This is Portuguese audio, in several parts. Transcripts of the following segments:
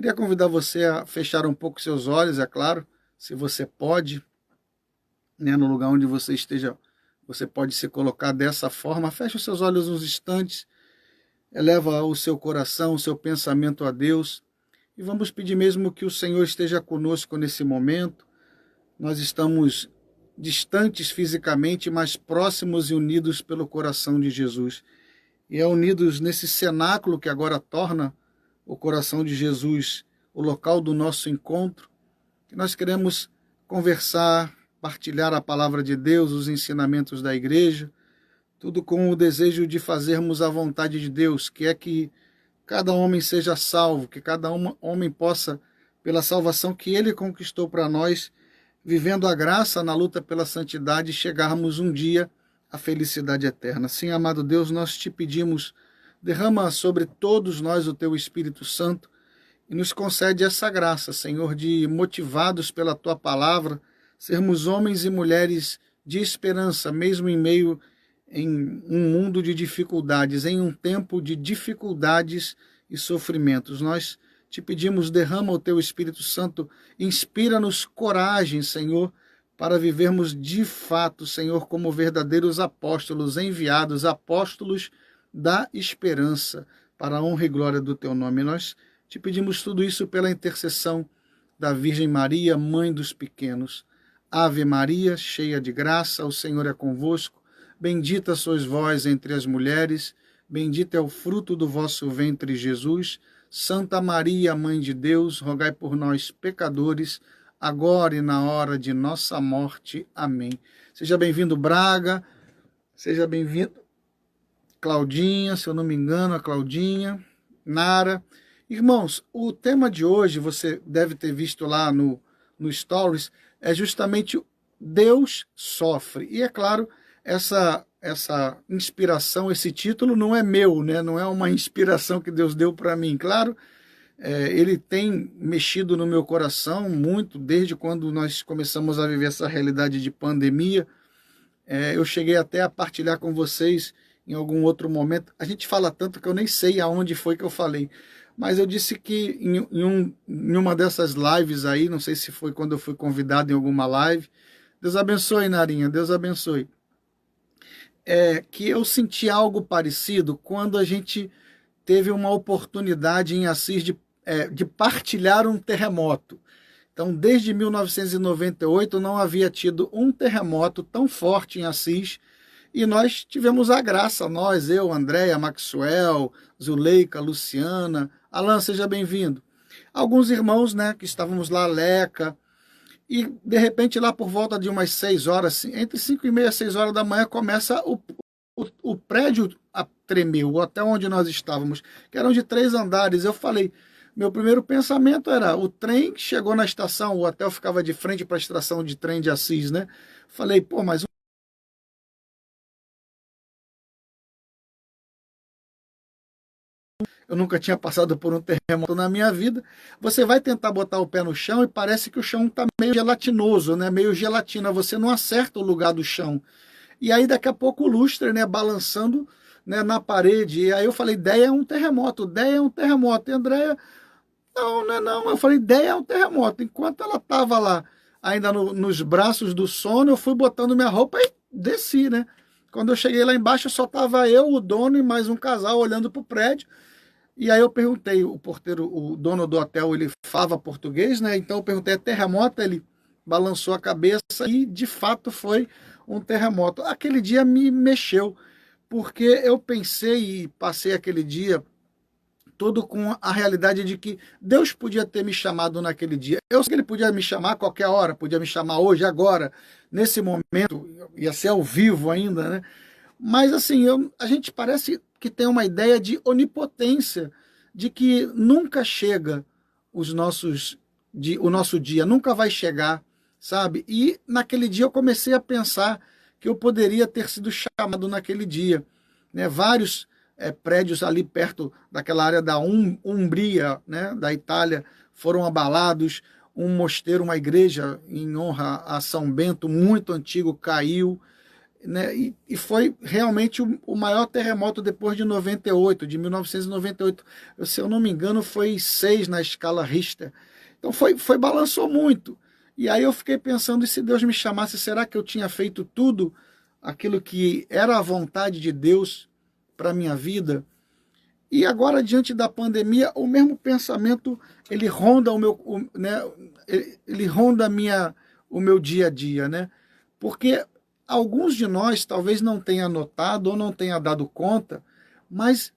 Queria convidar você a fechar um pouco seus olhos, é claro, se você pode, né, no lugar onde você esteja, você pode se colocar dessa forma. Feche os seus olhos uns instantes, eleva o seu coração, o seu pensamento a Deus e vamos pedir mesmo que o Senhor esteja conosco nesse momento. Nós estamos distantes fisicamente, mas próximos e unidos pelo coração de Jesus. E é unidos nesse cenáculo que agora torna o coração de Jesus o local do nosso encontro, que nós queremos conversar, partilhar a palavra de Deus, os ensinamentos da igreja, tudo com o desejo de fazermos a vontade de Deus, que é que cada homem seja salvo, que cada homem possa, pela salvação que Ele conquistou para nós, vivendo a graça na luta pela santidade, chegarmos um dia à felicidade eterna. Sim, amado Deus, nós te pedimos, derrama sobre todos nós o teu Espírito Santo e nos concede essa graça, Senhor, de, motivados pela tua palavra, sermos homens e mulheres de esperança, mesmo em meio em um mundo de dificuldades, em um tempo de dificuldades e sofrimentos. Nós te pedimos, derrama o teu Espírito Santo, inspira-nos coragem, Senhor, para vivermos de fato, Senhor, como verdadeiros apóstolos, enviados, apóstolos da esperança, para a honra e glória do teu nome. Nós te pedimos tudo isso pela intercessão da Virgem Maria, mãe dos pequenos. Ave Maria, cheia de graça, o Senhor é convosco. Bendita sois vós entre as mulheres, bendito é o fruto do vosso ventre, Jesus. Santa Maria, Mãe de Deus, rogai por nós, pecadores, agora e na hora de nossa morte. Amém. Seja bem-vindo, Braga. Seja bem-vindo, Claudinha, se eu não me engano, a Claudinha, Nara. Irmãos, o tema de hoje, você deve ter visto lá no Stories, é justamente Deus sofre. E é claro, essa inspiração, esse título não é meu, né? Não é uma inspiração que Deus deu para mim. Claro, ele tem mexido no meu coração muito, desde quando nós começamos a viver essa realidade de pandemia. Eu cheguei até a partilhar com vocês em algum outro momento. A gente fala tanto que eu nem sei aonde foi que eu falei. Mas eu disse que em uma dessas lives aí, não sei se foi quando eu fui convidado em alguma live, Deus abençoe, Narinha, Deus abençoe. Que eu senti algo parecido quando a gente teve uma oportunidade em Assis de partilhar um terremoto. Então, desde 1998 não havia tido um terremoto tão forte em Assis, e nós tivemos a graça, eu, Andréia, Maxwell, Zuleika, Luciana. Alan, seja bem-vindo. Alguns irmãos, né, que estávamos lá, Leca, e de repente lá por volta de umas 6 horas, entre 5h30 e 6 horas da manhã, começa o prédio a tremer, o hotel onde nós estávamos, que eram de 3 andares. Eu falei, meu primeiro pensamento era, o trem chegou na estação, o hotel ficava de frente para a estação de trem de Assis, né? Falei, pô, mas eu nunca tinha passado por um terremoto na minha vida. Você vai tentar botar o pé no chão e parece que o chão está meio gelatinoso, né? Meio gelatina, você não acerta o lugar do chão. E aí daqui a pouco o lustre, né, balançando, né, na parede. E aí eu falei, ideia é um terremoto, ideia é um terremoto. E a Andréia, não, não é não. Eu falei, ideia é um terremoto. Enquanto ela estava lá, ainda nos braços do sono, eu fui botando minha roupa e desci, né? Quando eu cheguei lá embaixo, só estava eu, o dono e mais um casal olhando para o prédio. E aí eu perguntei, o porteiro, o dono do hotel, ele falava português, né? Então eu perguntei, é terremoto? Ele balançou a cabeça e de fato foi um terremoto. Aquele dia me mexeu, porque eu pensei e passei aquele dia todo com a realidade de que Deus podia ter me chamado naquele dia. Eu sei que ele podia me chamar a qualquer hora, podia me chamar hoje, agora, nesse momento, ia ser ao vivo ainda, né? Mas assim, a gente parece que tem uma ideia de onipotência, de que nunca chega o nosso dia, nunca vai chegar, sabe? E naquele dia eu comecei a pensar que eu poderia ter sido chamado naquele dia, né? Vários prédios ali perto daquela área da Umbria, né, da Itália, foram abalados. Um mosteiro, uma igreja em honra a São Bento, muito antigo, caiu. né? E foi realmente o maior terremoto depois de 98, de 1998. Se eu não me engano, foi 6 na escala Richter. Então balançou muito. E aí eu fiquei pensando, e se Deus me chamasse, será que eu tinha feito tudo aquilo que era a vontade de Deus para a minha vida? E agora, diante da pandemia, o mesmo pensamento, ele ronda né, ele ronda o meu dia a dia, né? Porque alguns de nós talvez não tenha notado ou não tenha dado conta, mas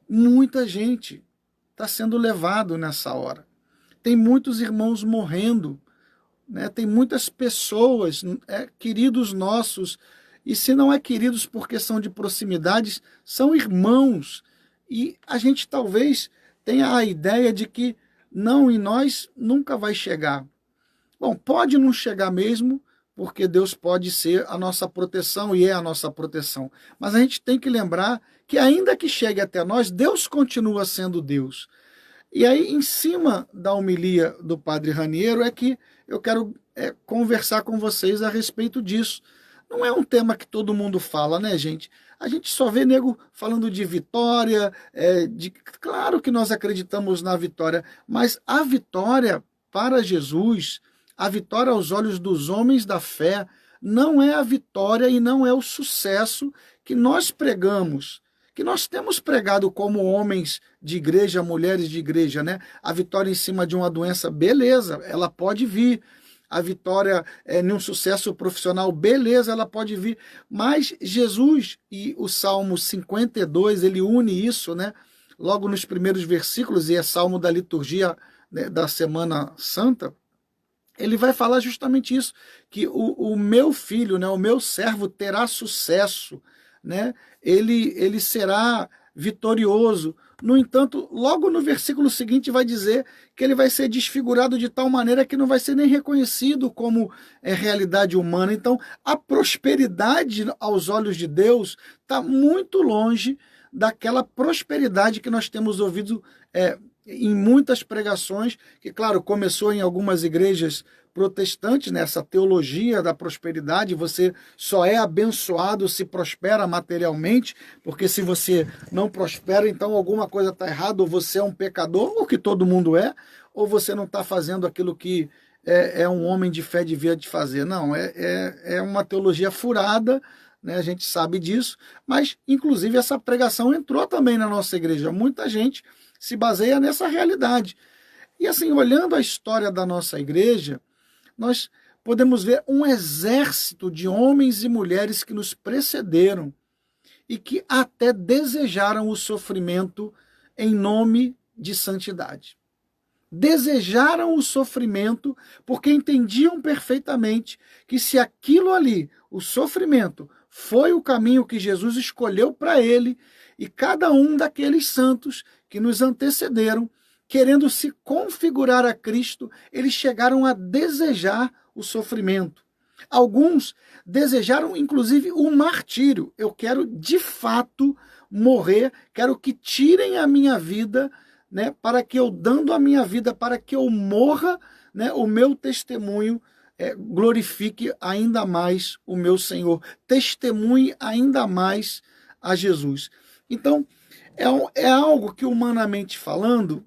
muita gente está sendo levado nessa hora. Tem muitos irmãos morrendo, né? Tem muitas pessoas, queridos nossos, e se não é queridos porque são de proximidades, são irmãos. E a gente talvez tenha a ideia de que não, em nós nunca vai chegar. Bom, pode não chegar mesmo, porque Deus pode ser a nossa proteção e é a nossa proteção. Mas a gente tem que lembrar que ainda que chegue até nós, Deus continua sendo Deus. E aí, em cima da homilia do Padre Raniero, é que eu quero conversar com vocês a respeito disso. Não é um tema que todo mundo fala, né, gente? A gente só vê nego falando de vitória, claro que nós acreditamos na vitória, mas a vitória para Jesus, a vitória aos olhos dos homens da fé, não é a vitória e não é o sucesso que nós pregamos, que nós temos pregado como homens de igreja, mulheres de igreja, né? A vitória em cima de uma doença, beleza, ela pode vir. A vitória num sucesso profissional, beleza, ela pode vir. Mas Jesus, e o Salmo 52, ele une isso, né? Logo nos primeiros versículos, e é Salmo da liturgia, né, da Semana Santa, ele vai falar justamente isso, que o meu filho, né, o meu servo terá sucesso, né? Ele será vitorioso. No entanto, logo no versículo seguinte vai dizer que ele vai ser desfigurado de tal maneira que não vai ser nem reconhecido como realidade humana. Então, a prosperidade aos olhos de Deus está muito longe daquela prosperidade que nós temos ouvido em muitas pregações, que, claro, começou em algumas igrejas protestantes, nessa teologia da prosperidade. Você só é abençoado se prospera materialmente, porque se você não prospera, então alguma coisa está errada, ou você é um pecador, ou que todo mundo é, ou você não está fazendo aquilo que um homem de fé devia de fazer. Não, é uma teologia furada, né? A gente sabe disso, mas inclusive essa pregação entrou também na nossa igreja. Muita gente se baseia nessa realidade. E assim, olhando a história da nossa igreja, nós podemos ver um exército de homens e mulheres que nos precederam e que até desejaram o sofrimento em nome de santidade. Desejaram o sofrimento porque entendiam perfeitamente que se aquilo ali, o sofrimento, foi o caminho que Jesus escolheu para ele, e cada um daqueles santos que nos antecederam, querendo se configurar a Cristo, eles chegaram a desejar o sofrimento. Alguns desejaram, inclusive, o martírio. Eu quero, de fato, morrer, quero que tirem a minha vida, né, para que eu, dando a minha vida, para que eu morra, né, o meu testemunho glorifique ainda mais o meu Senhor, testemunhe ainda mais a Jesus. Então, é algo que, humanamente falando,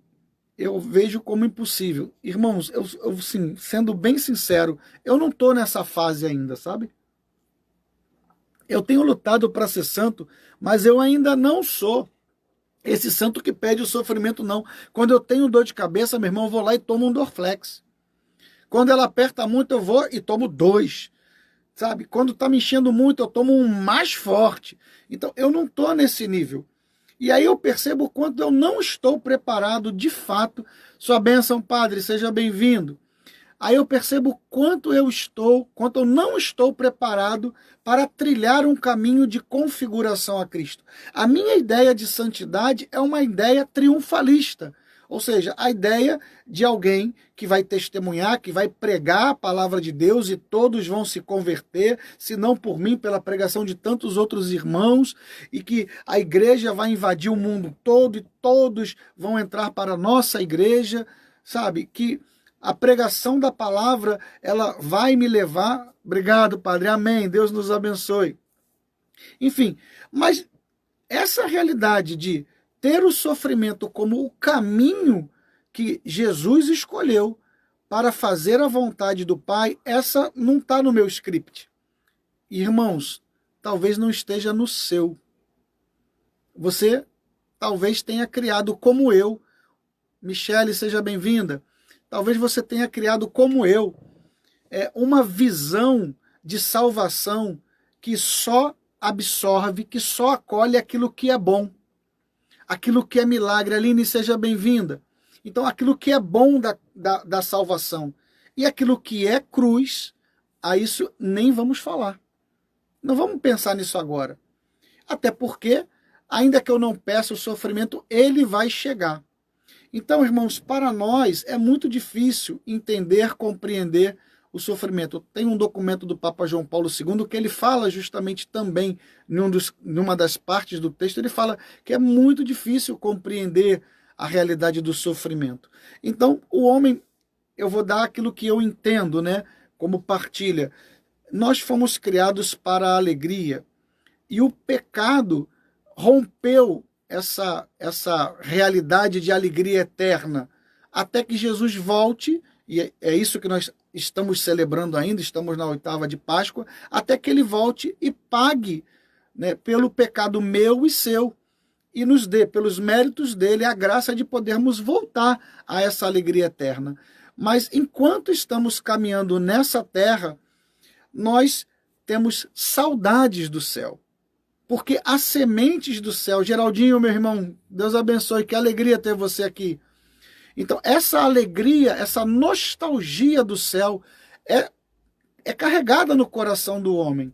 eu vejo como impossível. Irmãos, eu sim, sendo bem sincero, eu não estou nessa fase ainda, sabe? Eu tenho lutado para ser santo, mas eu ainda não sou esse santo que pede o sofrimento, não. Quando eu tenho dor de cabeça, meu irmão, eu vou lá e tomo um Dorflex. Quando ela aperta muito, eu vou e tomo 2. Sabe? Quando está me enchendo muito, eu tomo um mais forte. Então, eu não estou nesse nível. E aí eu percebo o quanto eu não estou preparado, de fato. Sua bênção, Padre, seja bem-vindo. Aí eu percebo quanto eu não estou preparado para trilhar um caminho de configuração a Cristo. A minha ideia de santidade é uma ideia triunfalista. Ou seja, a ideia de alguém que vai testemunhar, que vai pregar a palavra de Deus e todos vão se converter, se não por mim, pela pregação de tantos outros irmãos, e que a igreja vai invadir o mundo todo e todos vão entrar para a nossa igreja, sabe? Que a pregação da palavra, ela vai me levar... Obrigado, Padre. Amém. Deus nos abençoe. Enfim, mas essa realidade de ter o sofrimento como o caminho que Jesus escolheu para fazer a vontade do Pai, essa não está no meu script. Irmãos, talvez não esteja no seu. Você talvez tenha criado como eu. Michele, seja bem-vinda. Talvez você tenha criado como eu uma visão de salvação que só absorve, que só acolhe aquilo que é bom, aquilo que é milagre. Aline, seja bem-vinda. Então, aquilo que é bom da salvação e aquilo que é cruz, a isso nem vamos falar. Não vamos pensar nisso agora. Até porque, ainda que eu não peça o sofrimento, ele vai chegar. Então, irmãos, para nós é muito difícil entender, compreender o sofrimento. Tem um documento do Papa João Paulo II que ele fala justamente também, numa das partes do texto, ele fala que é muito difícil compreender a realidade do sofrimento. Então, o homem, eu vou dar aquilo que eu entendo, né, como partilha. Nós fomos criados para a alegria e o pecado rompeu essa realidade de alegria eterna até que Jesus volte, e é isso que nós estamos celebrando ainda, estamos na 8ª de Páscoa, até que ele volte e pague, né, pelo pecado meu e seu, e nos dê, pelos méritos dele, a graça de podermos voltar a essa alegria eterna. Mas enquanto estamos caminhando nessa terra, nós temos saudades do céu. Porque as sementes do céu, Geraldinho, meu irmão, Deus abençoe, que alegria ter você aqui. Então, essa alegria, essa nostalgia do céu é carregada no coração do homem.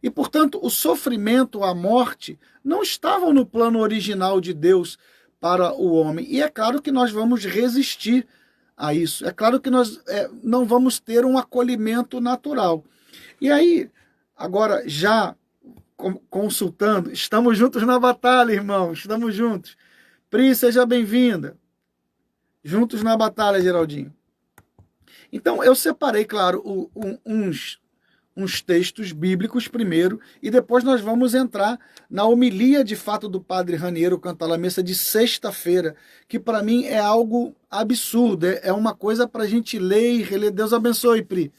E, portanto, o sofrimento, a morte, não estavam no plano original de Deus para o homem. E é claro que nós vamos resistir a isso. É claro que nós não vamos ter um acolhimento natural. E aí, agora, já consultando, estamos juntos na batalha, irmãos, estamos juntos. Pri, seja bem-vinda. Juntos na batalha, Geraldinho. Então, eu separei, claro, uns textos bíblicos primeiro, e depois nós vamos entrar na homilia de fato do padre Raniero Cantalamessa de sexta-feira, que para mim é algo absurdo, é uma coisa para a gente ler e reler. Deus abençoe, Pri.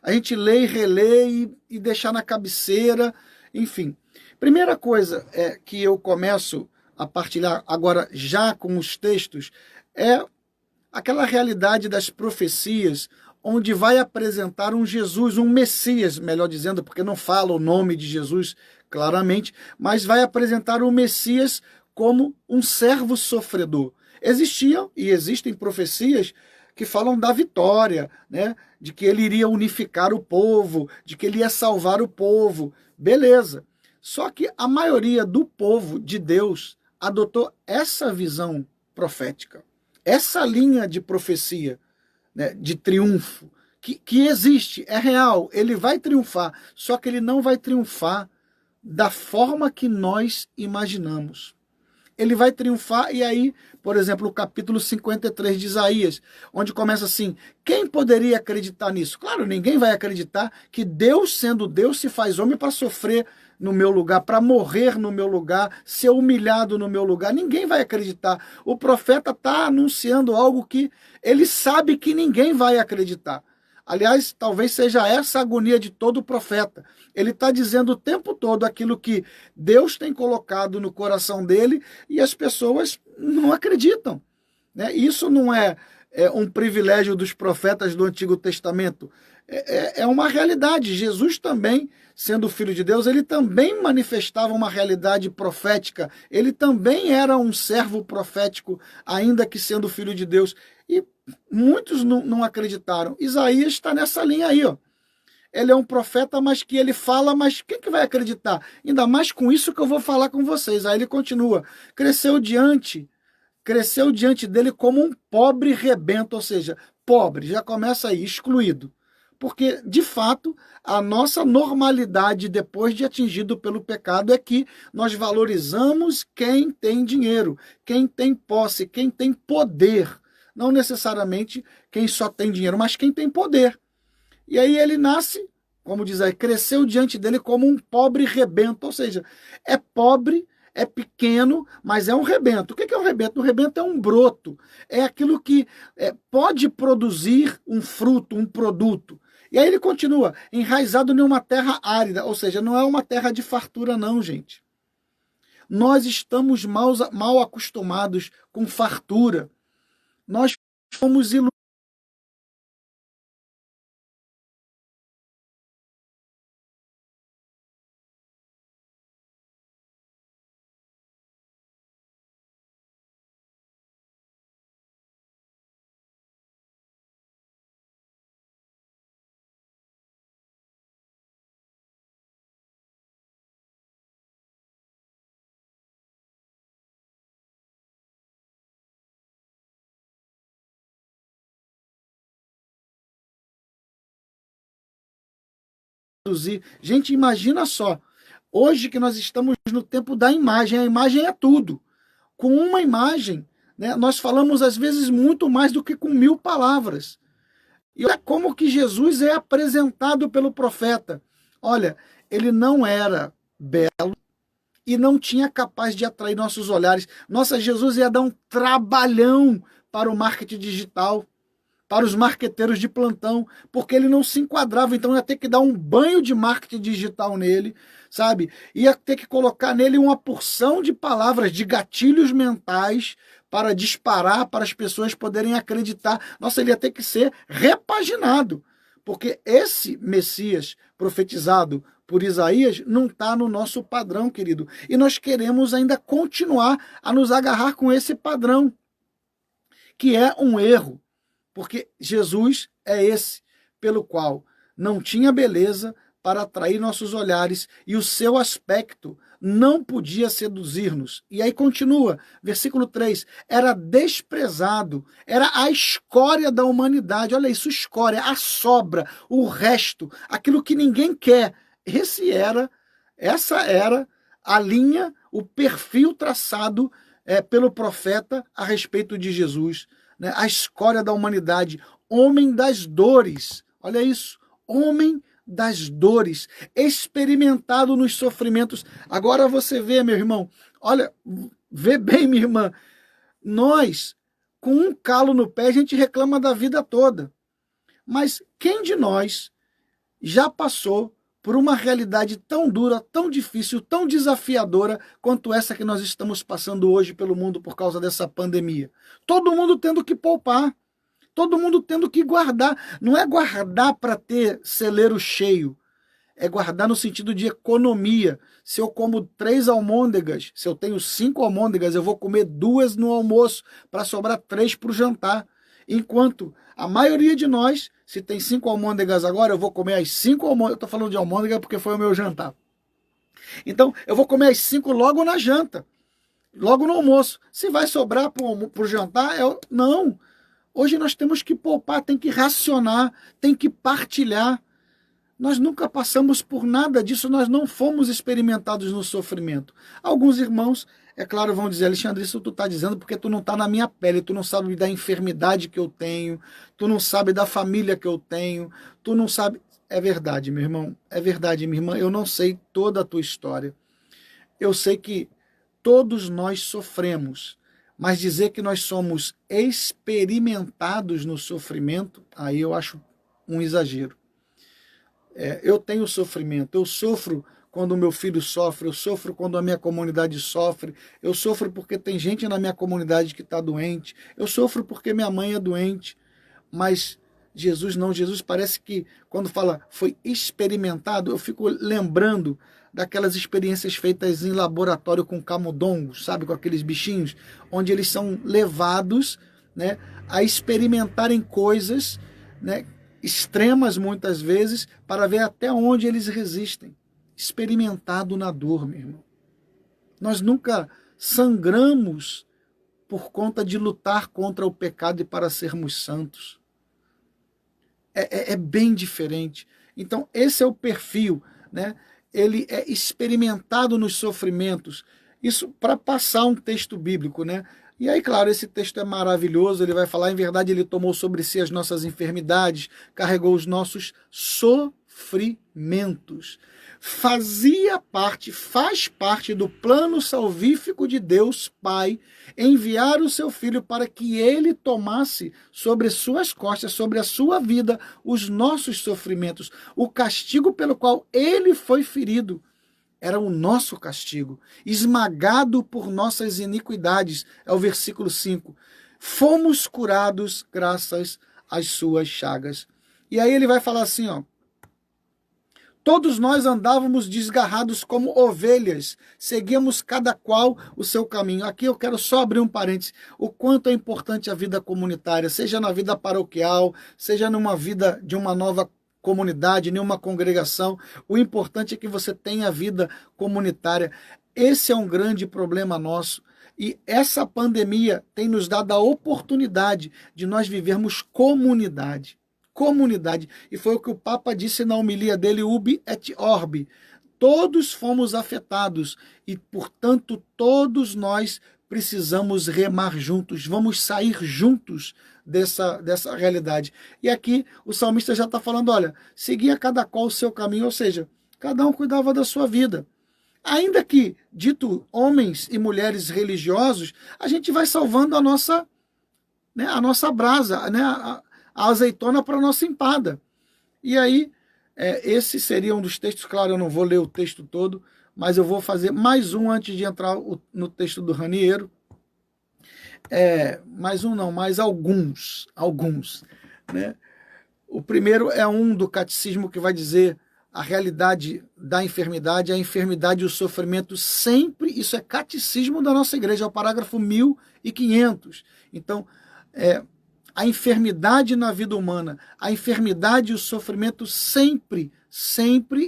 A gente lê e relê e deixar na cabeceira, enfim. Primeira coisa que eu começo a partilhar agora já com os textos é aquela realidade das profecias, onde vai apresentar um Jesus, um Messias, melhor dizendo, porque não fala o nome de Jesus claramente, mas vai apresentar o Messias como um servo sofredor. Existiam e existem profecias que falam da vitória, né? De que ele iria unificar o povo, de que ele ia salvar o povo. Beleza. Só que a maioria do povo de Deus adotou essa visão profética, essa linha de profecia, né, de triunfo, que existe, é real, ele vai triunfar, só que ele não vai triunfar da forma que nós imaginamos. Ele vai triunfar, e aí, por exemplo, o capítulo 53 de Isaías, onde começa assim: quem poderia acreditar nisso? Claro, ninguém vai acreditar que Deus, sendo Deus, se faz homem para sofrer no meu lugar, para morrer no meu lugar, ser humilhado no meu lugar. Ninguém vai acreditar. O profeta está anunciando algo que ele sabe que ninguém vai acreditar. Aliás, talvez seja essa a agonia de todo profeta. Ele está dizendo o tempo todo aquilo que Deus tem colocado no coração dele e as pessoas não acreditam, né? Isso não é um privilégio dos profetas do Antigo Testamento. É uma realidade. Jesus também, sendo filho de Deus, ele também manifestava uma realidade profética. Ele também era um servo profético, ainda que sendo filho de Deus. E muitos não acreditaram. Isaías está nessa linha aí, ó. Ele é um profeta, mas que ele fala, mas quem que vai acreditar? Ainda mais com isso que eu vou falar com vocês. Aí ele continua: cresceu diante dele como um pobre rebento, ou seja, pobre, já começa aí, excluído. Porque, de fato, a nossa normalidade depois de atingido pelo pecado é que nós valorizamos quem tem dinheiro, quem tem posse, quem tem poder. Não necessariamente quem só tem dinheiro, mas quem tem poder. E aí ele nasce como diz aí, cresceu diante dele como um pobre rebento, ou seja, é pobre, é pequeno, mas é um rebento. O que é um rebento? Um rebento é um broto, é aquilo que pode produzir um fruto, um produto. E aí ele continua, enraizado em uma terra árida, ou seja, não é uma terra de fartura não, gente. Nós estamos mal acostumados com fartura. Nós fomos iludidos. Gente, imagina só. Hoje que nós estamos no tempo da imagem, a imagem é tudo. Com uma imagem, né, nós falamos às vezes muito mais do que com 1000 palavras. E olha como que Jesus é apresentado pelo profeta. Olha, ele não era belo e não tinha capaz de atrair nossos olhares. Nossa, Jesus ia dar um trabalhão para o marketing digital, para os marqueteiros de plantão, porque ele não se enquadrava, então ia ter que dar um banho de marketing digital nele, sabe? Ia ter que colocar nele uma porção de palavras, de gatilhos mentais, para disparar, para as pessoas poderem acreditar. Nossa, ele ia ter que ser repaginado, porque esse Messias profetizado por Isaías não está no nosso padrão, querido. E nós queremos ainda continuar a nos agarrar com esse padrão, que é um erro. Porque Jesus é esse pelo qual não tinha beleza para atrair nossos olhares e o seu aspecto não podia seduzir-nos. E aí continua, versículo 3, era desprezado, era a escória da humanidade. Olha isso, escória, a sobra, o resto, aquilo que ninguém quer. Essa era a linha, o perfil traçado pelo profeta a respeito de Jesus. Né, a escória da humanidade, homem das dores, olha isso, homem das dores, experimentado nos sofrimentos. Agora você vê, meu irmão, olha, vê bem, minha irmã, nós, com um calo no pé, a gente reclama da vida toda, mas quem de nós já passou por uma realidade tão dura, tão difícil, tão desafiadora quanto essa que nós estamos passando hoje pelo mundo por causa dessa pandemia? Todo mundo tendo que poupar, todo mundo tendo que guardar. Não é guardar para ter celeiro cheio, é guardar no sentido de economia. Se eu como 3 almôndegas, se eu tenho 5 almôndegas, eu vou comer 2 no almoço para sobrar 3 para o jantar. Enquanto a maioria de nós, se tem 5 almôndegas agora, eu vou comer as 5 almôndegas. Eu estou falando de almôndega porque foi o meu jantar. Então, eu vou comer as 5 logo na janta, logo no almoço. Se vai sobrar para o jantar, não. Hoje nós temos que poupar, tem que racionar, tem que partilhar. Nós nunca passamos por nada disso, nós não fomos experimentados no sofrimento. Alguns irmãos, é claro, vão dizer, Alexandre, isso tu está dizendo porque tu não está na minha pele, tu não sabe da enfermidade que eu tenho, tu não sabe da família que eu tenho, tu não sabe... É verdade, meu irmão, é verdade, minha irmã, eu não sei toda a tua história. Eu sei que todos nós sofremos, mas dizer que nós somos experimentados no sofrimento, aí eu acho um exagero. Eu tenho sofrimento, eu sofro quando o meu filho sofre, eu sofro quando a minha comunidade sofre, eu sofro porque tem gente na minha comunidade que está doente, eu sofro porque minha mãe é doente, mas Jesus não, Jesus parece que quando fala foi experimentado, eu fico lembrando daquelas experiências feitas em laboratório com camundongos, sabe, com aqueles bichinhos, onde eles são levados, né, a experimentarem coisas, né, extremas muitas vezes, para ver até onde eles resistem. Experimentado na dor, meu irmão. Nós nunca sangramos por conta de lutar contra o pecado e para sermos santos. É bem diferente. Então, esse é o perfil, né? Ele é experimentado nos sofrimentos. Isso para passar um texto bíblico, né? E aí, claro, esse texto é maravilhoso, ele vai falar, em verdade, ele tomou sobre si as nossas enfermidades, carregou os nossos sofrimentos. sofrimentos. Faz parte do plano salvífico de Deus Pai enviar o seu Filho para que ele tomasse sobre suas costas, sobre a sua vida, os nossos sofrimentos. O castigo pelo qual ele foi ferido era o nosso castigo, esmagado por nossas iniquidades. É o versículo 5. Fomos curados graças às suas chagas. E aí ele vai falar assim, ó: todos nós andávamos desgarrados como ovelhas, seguíamos cada qual o seu caminho. Aqui eu quero só abrir um parênteses. O quanto é importante a vida comunitária, seja na vida paroquial, seja numa vida de uma nova comunidade, nenhuma congregação. O importante é que você tenha vida comunitária. Esse é um grande problema nosso. E essa pandemia tem nos dado a oportunidade de nós vivermos comunidade. Comunidade. E foi o que o Papa disse na homilia dele, Ubi et Orbi. Todos fomos afetados e, portanto, todos nós precisamos remar juntos, vamos sair juntos dessa realidade. E aqui o salmista já está falando, olha, seguia cada qual o seu caminho, ou seja, cada um cuidava da sua vida. Ainda que, dito homens e mulheres religiosos, a gente vai salvando a nossa brasa, a azeitona para a nossa empada. E aí, esse seria um dos textos, claro, eu não vou ler o texto todo, mas eu vou fazer mais um antes de entrar no texto do Raniero. Mais um não, mais alguns, né? O primeiro é um do catecismo que vai dizer a realidade da enfermidade, a enfermidade e o sofrimento sempre, isso é catecismo da nossa igreja, é o parágrafo 1500. Então, a enfermidade na vida humana, a enfermidade e o sofrimento sempre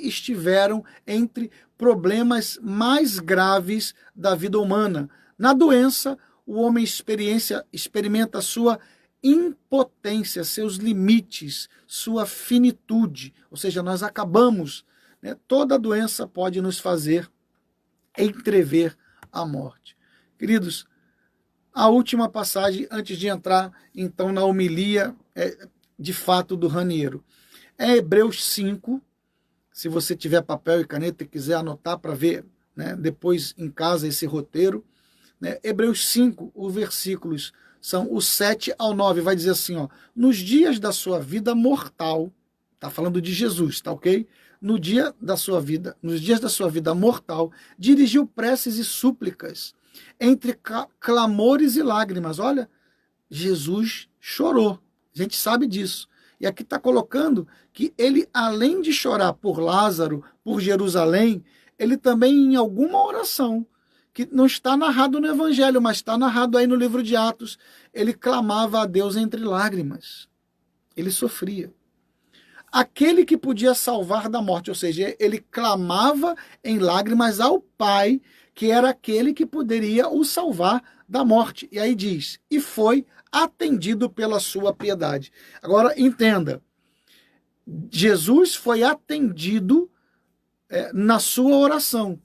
estiveram entre problemas mais graves da vida humana. Na doença, o homem experimenta a sua impotência, seus limites, sua finitude, ou seja, nós acabamos, né? Toda doença pode nos fazer entrever a morte. Queridos, a última passagem, antes de entrar, então, na homilia, de fato, do Raniero. É Hebreus 5, se você tiver papel e caneta e quiser anotar para ver, né, depois em casa esse roteiro. Né, Hebreus 5, os versículos são o 7 ao 9, vai dizer assim, ó: nos dias da sua vida mortal, tá falando de Jesus, tá ok? Nos dias da sua vida mortal, dirigiu preces e súplicas, entre clamores e lágrimas. Olha, Jesus chorou, a gente sabe disso. E aqui está colocando que ele, além de chorar por Lázaro, por Jerusalém, ele também, em alguma oração, que não está narrado no Evangelho, mas está narrado aí no livro de Atos, ele clamava a Deus entre lágrimas. Ele sofria. Aquele que podia salvar da morte, ou seja, ele clamava em lágrimas ao Pai, que era aquele que poderia o salvar da morte. E aí diz, e foi atendido pela sua piedade. Agora, entenda, Jesus foi atendido na sua oração.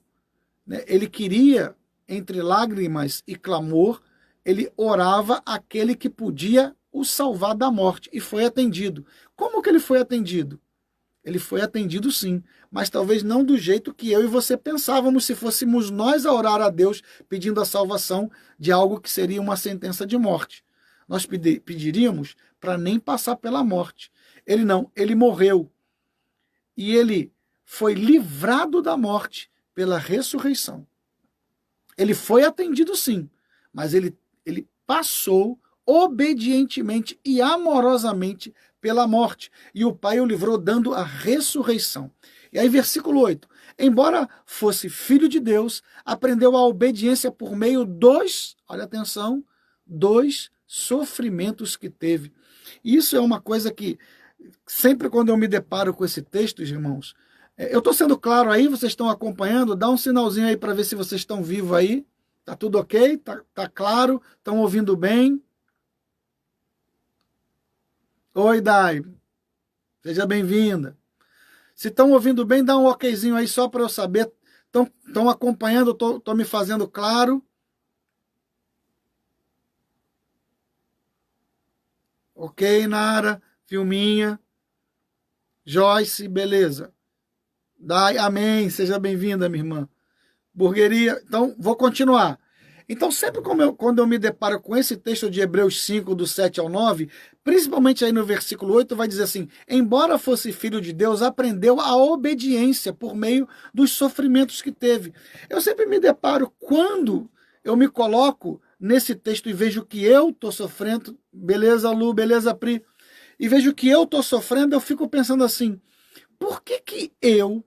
Ele queria, entre lágrimas e clamor, ele orava aquele que podia o salvar da morte, e foi atendido. Como que ele foi atendido? Ele foi atendido sim, mas talvez não do jeito que eu e você pensávamos se fôssemos nós a orar a Deus pedindo a salvação de algo que seria uma sentença de morte. Nós pediríamos para nem passar pela morte. Ele não, ele morreu. E ele foi livrado da morte pela ressurreição. Ele foi atendido sim, mas ele passou obedientemente e amorosamente pela morte. E o Pai o livrou dando a ressurreição. E aí, versículo 8. Embora fosse filho de Deus, aprendeu a obediência por meio olha atenção, dos sofrimentos que teve. Isso é uma coisa que, sempre quando eu me deparo com esse texto, irmãos, eu estou sendo claro aí, vocês estão acompanhando? Dá um sinalzinho aí para ver se vocês estão vivos aí. Tá tudo ok? Tá claro? Estão ouvindo bem? Oi, Dai. Seja bem-vinda. Se estão ouvindo bem, dá um okzinho aí só para eu saber. Estão acompanhando? Estou me fazendo claro? Ok, Nara, Filminha. Joyce, beleza. Dai, amém. Seja bem-vinda, minha irmã. Burgueria. Então, vou continuar. Então, sempre quando eu me deparo com esse texto de Hebreus 5, do 7 ao 9, principalmente aí no versículo 8, vai dizer assim: embora fosse filho de Deus, aprendeu a obediência por meio dos sofrimentos que teve. Eu sempre me deparo quando eu me coloco nesse texto e vejo que eu estou sofrendo, beleza, Lu, beleza, Pri, e vejo que eu estou sofrendo, eu fico pensando assim: por que eu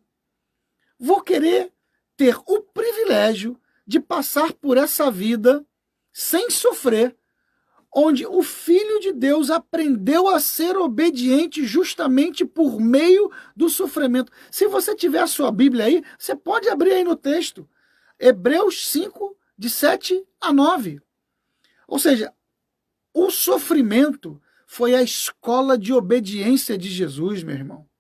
vou querer ter o privilégio de passar por essa vida sem sofrer, onde o Filho de Deus aprendeu a ser obediente justamente por meio do sofrimento? Se você tiver a sua Bíblia aí, você pode abrir aí no texto, Hebreus 5, de 7 a 9. Ou seja, o sofrimento foi a escola de obediência de Jesus, meu irmão.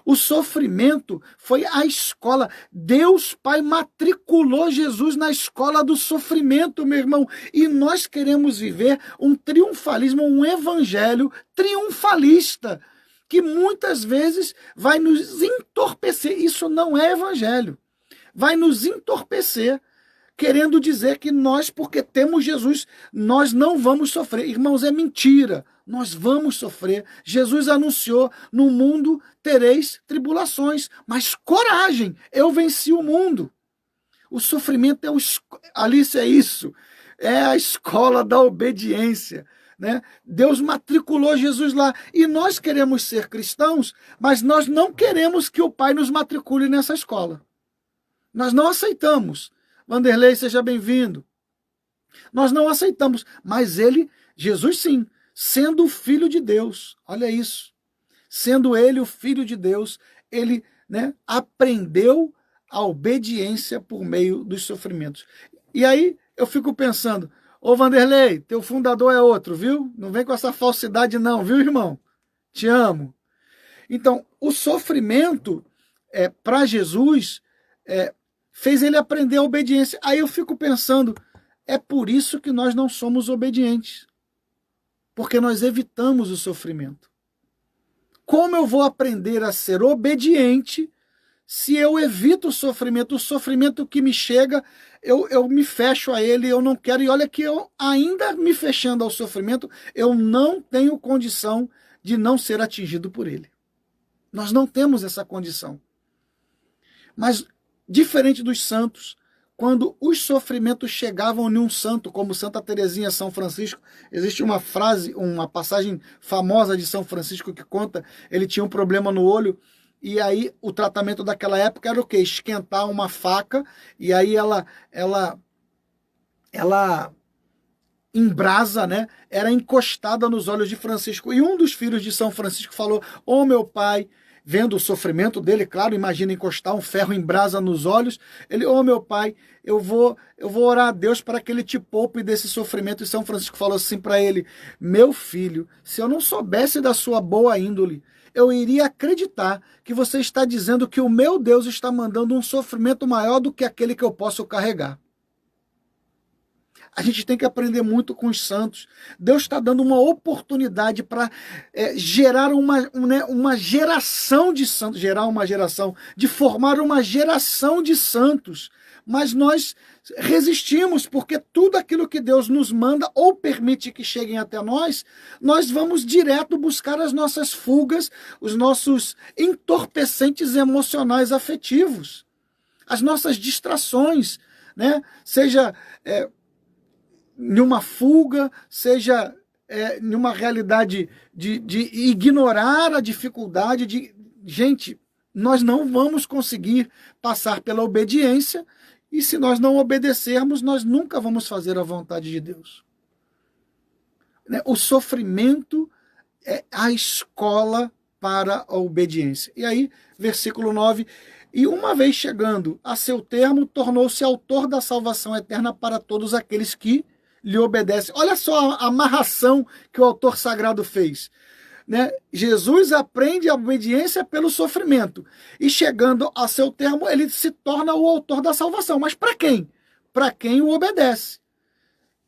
O sofrimento foi a escola. Deus Pai matriculou Jesus na escola do sofrimento, meu irmão. E nós queremos viver um triunfalismo, um evangelho triunfalista, que muitas vezes vai nos entorpecer. Isso não é evangelho. Vai nos entorpecer, querendo dizer que nós, porque temos Jesus, nós não vamos sofrer. Irmãos, é mentira. Nós vamos sofrer. Jesus anunciou: no mundo tereis tribulações, mas coragem, eu venci o mundo. O sofrimento Alice, é isso. É a escola da obediência, né? Deus matriculou Jesus lá. E nós queremos ser cristãos, mas nós não queremos que o Pai nos matricule nessa escola. Nós não aceitamos. Vanderlei, seja bem-vindo. Nós não aceitamos, mas Jesus sim, sendo o Filho de Deus, olha isso, sendo ele o Filho de Deus, ele, né, aprendeu a obediência por meio dos sofrimentos. E aí eu fico pensando: ô Vanderlei, teu fundador é outro, viu? Não vem com essa falsidade não, viu, irmão? Te amo. Então, o sofrimento para Jesus fez ele aprender a obediência. Aí eu fico pensando: é por isso que nós não somos obedientes. Porque nós evitamos o sofrimento. Como eu vou aprender a ser obediente se eu evito o sofrimento? O sofrimento que me chega, eu me fecho a ele, eu não quero. E olha que eu, ainda me fechando ao sofrimento, eu não tenho condição de não ser atingido por ele. Nós não temos essa condição. Mas, diferente dos santos, quando os sofrimentos chegavam em um santo, como Santa Teresinha, São Francisco, existe uma frase, uma passagem famosa de São Francisco que conta: ele tinha um problema no olho, e aí o tratamento daquela época era o quê? Esquentar uma faca, e aí ela em brasa, né? Era encostada nos olhos de Francisco. E um dos filhos de São Francisco falou: ô meu pai, vendo o sofrimento dele, claro, imagina encostar um ferro em brasa nos olhos. Ele: ô meu pai, eu vou orar a Deus para que ele te poupe desse sofrimento. E São Francisco falou assim para ele: meu filho, se eu não soubesse da sua boa índole, eu iria acreditar que você está dizendo que o meu Deus está mandando um sofrimento maior do que aquele que eu posso carregar. A gente tem que aprender muito com os santos. Deus está dando uma oportunidade para gerar uma geração de santos, de formar uma geração de santos. Mas nós resistimos, porque tudo aquilo que Deus nos manda ou permite que cheguem até nós, nós vamos direto buscar as nossas fugas, os nossos entorpecentes emocionais afetivos, as nossas distrações, né? Seja em uma fuga, seja em uma realidade de ignorar a dificuldade. Gente, nós não vamos conseguir passar pela obediência, e se nós não obedecermos, nós nunca vamos fazer a vontade de Deus. O sofrimento é a escola para a obediência. E aí, versículo 9: e uma vez chegando a seu termo, tornou-se autor da salvação eterna para todos aqueles que lhe obedecem. Olha só a amarração que o autor sagrado fez. Né? Jesus aprende a obediência pelo sofrimento. E chegando a seu termo, ele se torna o autor da salvação. Mas para quem? Para quem o obedece.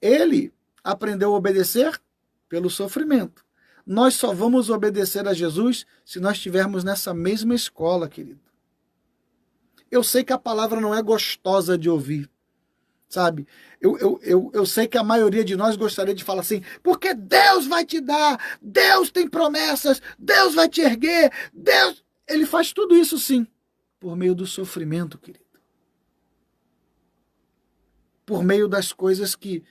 Ele aprendeu a obedecer pelo sofrimento. Nós só vamos obedecer a Jesus se nós estivermos nessa mesma escola, querido. Eu sei que a palavra não é gostosa de ouvir, sabe? Eu sei que a maioria de nós gostaria de falar assim, porque Deus vai te dar, Deus tem promessas, Deus vai te erguer, Deus... Ele faz tudo isso sim, por meio do sofrimento, querido. Por meio das coisas que,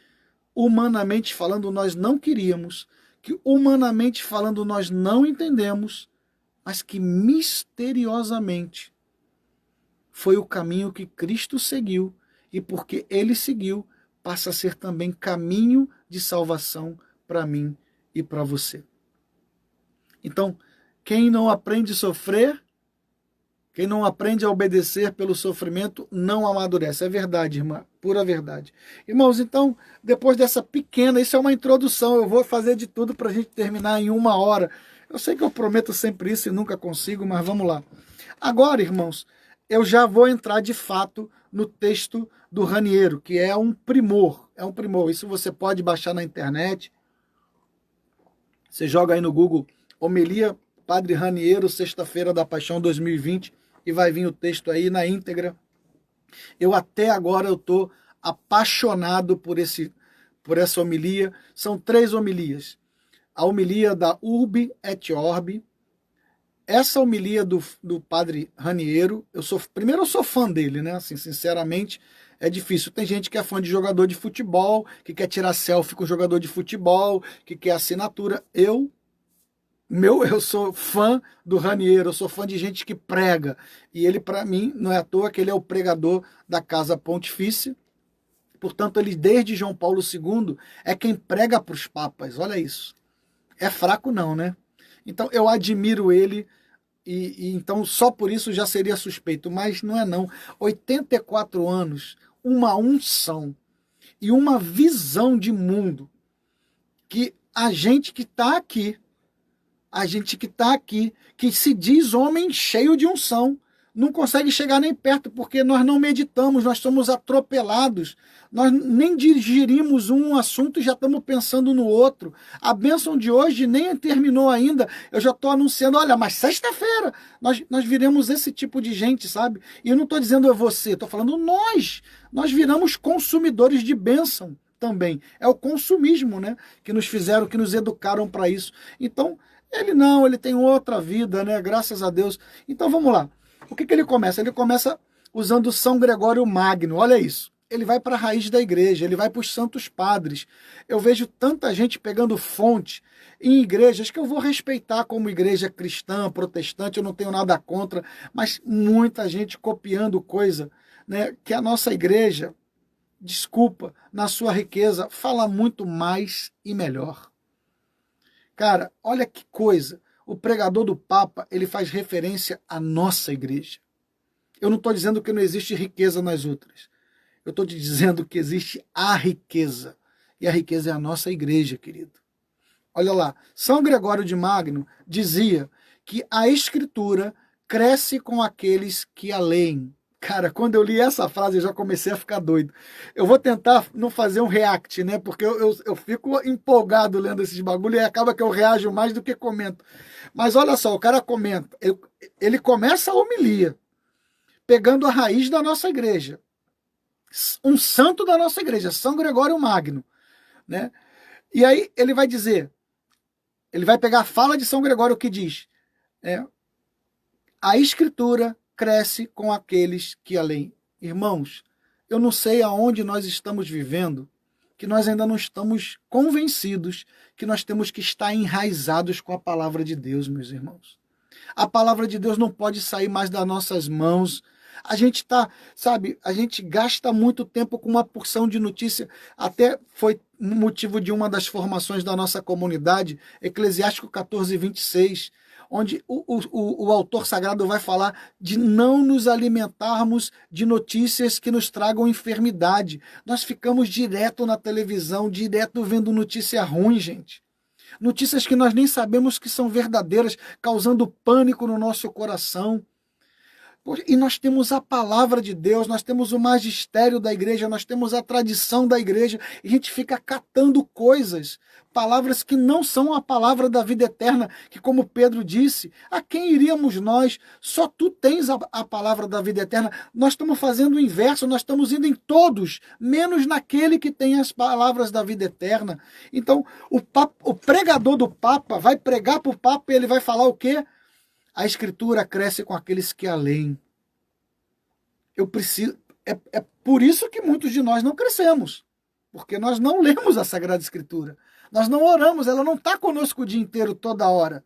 humanamente falando, nós não queríamos, que humanamente falando nós não entendemos, mas que misteriosamente foi o caminho que Cristo seguiu, e porque ele seguiu, passa a ser também caminho de salvação para mim e para você. Então, quem não aprende a sofrer, quem não aprende a obedecer pelo sofrimento, não amadurece. É verdade, irmã, pura verdade. Irmãos, então, depois dessa pequena, isso é uma introdução, eu vou fazer de tudo para a gente terminar em 1 hora. Eu sei que eu prometo sempre isso e nunca consigo, mas vamos lá. Agora, irmãos, eu já vou entrar de fato no texto do Raniero, que é um primor. É um primor. Isso você pode baixar na internet. Você joga aí no Google, Homilia Padre Raniero, Sexta-feira da Paixão 2020, e vai vir o texto aí na íntegra. Eu até agora eu estou apaixonado por essa homilia. São 3 homilias. A homilia da Urbi et Orbi, essa homilia do Padre Raniero, primeiro eu sou fã dele, né? Assim, sinceramente, é difícil. Tem gente que é fã de jogador de futebol, que quer tirar selfie com jogador de futebol, que quer assinatura. Eu sou fã do Raniero, eu sou fã de gente que prega. E ele, para mim, não é à toa que ele é o pregador da Casa Pontifícia. Portanto, ele, desde João Paulo II, é quem prega para os papas. Olha isso. É fraco não, né? Então, eu admiro ele, e então só por isso já seria suspeito, mas não é não. 84 anos, uma unção e uma visão de mundo que a gente que está aqui, que se diz homem cheio de unção, não consegue chegar nem perto, porque nós não meditamos, nós somos atropelados, nós nem digerimos um assunto e já estamos pensando no outro. A bênção de hoje nem terminou ainda, eu já estou anunciando, olha, mas sexta-feira nós viremos esse tipo de gente, sabe? E eu não estou dizendo é você, estou falando nós viramos consumidores de bênção também. É o consumismo, né, que nos fizeram, que nos educaram para isso. Então, ele tem outra vida, né, graças a Deus. Então vamos lá. O que ele começa? Ele começa usando São Gregório Magno, olha isso. Ele vai para a raiz da igreja, ele vai para os santos padres. Eu vejo tanta gente pegando fonte em igrejas que eu vou respeitar como igreja cristã, protestante, eu não tenho nada contra, mas muita gente copiando coisa, né, que a nossa igreja, desculpa, na sua riqueza, fala muito mais e melhor. Cara, olha que coisa. O pregador do Papa, ele faz referência à nossa igreja. Eu não estou dizendo que não existe riqueza nas outras. Eu estou te dizendo que existe a riqueza. E a riqueza é a nossa igreja, querido. Olha lá, São Gregório de Magno dizia que a Escritura cresce com aqueles que a leem. Cara, quando eu li essa frase, eu já comecei a ficar doido. Eu vou tentar não fazer um react, né? Porque eu fico empolgado lendo esses bagulho e acaba que eu reajo mais do que comento. Mas olha só, o cara comenta. Ele começa a homilia, pegando a raiz da nossa igreja. Um santo da nossa igreja, São Gregório Magno, né? E aí ele vai dizer, ele vai pegar a fala de São Gregório que diz, a Escritura cresce com aqueles que a leem. Irmãos, eu não sei aonde nós estamos vivendo, que nós ainda não estamos convencidos que nós temos que estar enraizados com a palavra de Deus, meus irmãos. A palavra de Deus não pode sair mais das nossas mãos. A gente a gente gasta muito tempo com uma porção de notícia. Até foi motivo de uma das formações da nossa comunidade, Eclesiástico 14:26, onde o autor sagrado vai falar de não nos alimentarmos de notícias que nos tragam enfermidade. Nós ficamos direto na televisão, direto vendo notícia ruim, gente. Notícias que nós nem sabemos que são verdadeiras, causando pânico no nosso coração. E nós temos a palavra de Deus, nós temos o magistério da igreja, nós temos a tradição da igreja, e a gente fica catando coisas, palavras que não são a palavra da vida eterna, que como Pedro disse, a quem iríamos nós? Só tu tens a palavra da vida eterna. Nós estamos fazendo o inverso, nós estamos indo em todos, menos naquele que tem as palavras da vida eterna. Então, o pregador do Papa vai pregar para o Papa e ele vai falar o quê? A Escritura cresce com aqueles que a leem. Eu preciso. É por isso que muitos de nós não crescemos. Porque nós não lemos a Sagrada Escritura. Nós não oramos, ela não está conosco o dia inteiro, toda hora.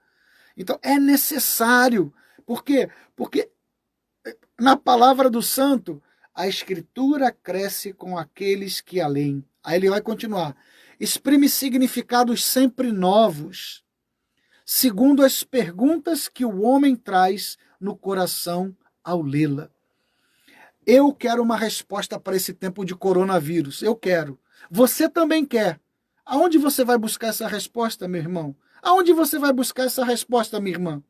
Então é necessário. Por quê? Porque na palavra do santo, a Escritura cresce com aqueles que a leem. Aí ele vai continuar. Exprime significados sempre novos, segundo as perguntas que o homem traz no coração ao lê-la. Eu quero uma resposta para esse tempo de coronavírus. Eu quero. Você também quer. Aonde você vai buscar essa resposta, meu irmão? Aonde você vai buscar essa resposta, minha irmã?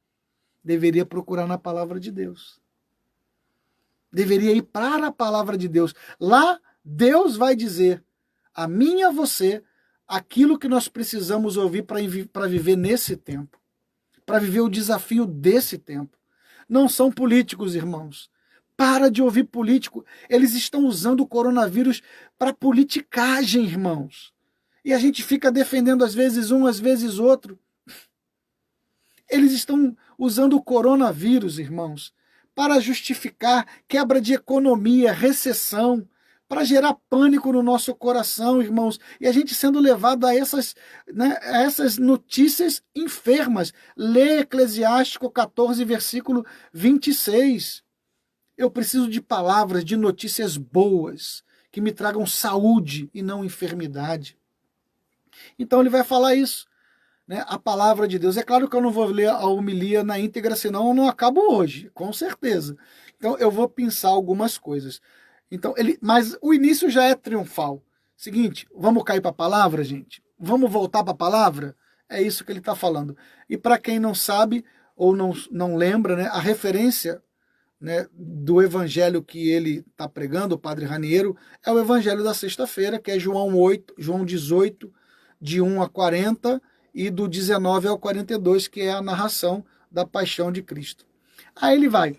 Deveria procurar na palavra de Deus. Deveria ir para a palavra de Deus. Lá, Deus vai dizer a mim e a você aquilo que nós precisamos ouvir para viver nesse tempo, para viver o desafio desse tempo. Não são políticos, irmãos. Para de ouvir político. Eles estão usando o coronavírus para politicagem, irmãos. E a gente fica defendendo às vezes um, às vezes outro. Eles estão usando o coronavírus, irmãos, para justificar quebra de economia, recessão, para gerar pânico no nosso coração, irmãos, e a gente sendo levado a essas notícias enfermas. Lê Eclesiástico 14, versículo 26. Eu preciso de palavras, de notícias boas, que me tragam saúde e não enfermidade. Então ele vai falar isso, né? A palavra de Deus. É claro que eu não vou ler a homilia na íntegra, senão eu não acabo hoje, com certeza. Então eu vou pensar algumas coisas. Então, mas o início já é triunfal. Seguinte, vamos cair para a palavra, gente? Vamos voltar para a palavra? É isso que ele está falando. E para quem não sabe ou não lembra, né, a referência, né, do evangelho que ele está pregando, o Padre Raniero, é o evangelho da sexta-feira, que é João 18, de 1 a 40, e do 19 ao 42, que é a narração da paixão de Cristo. Aí ele vai.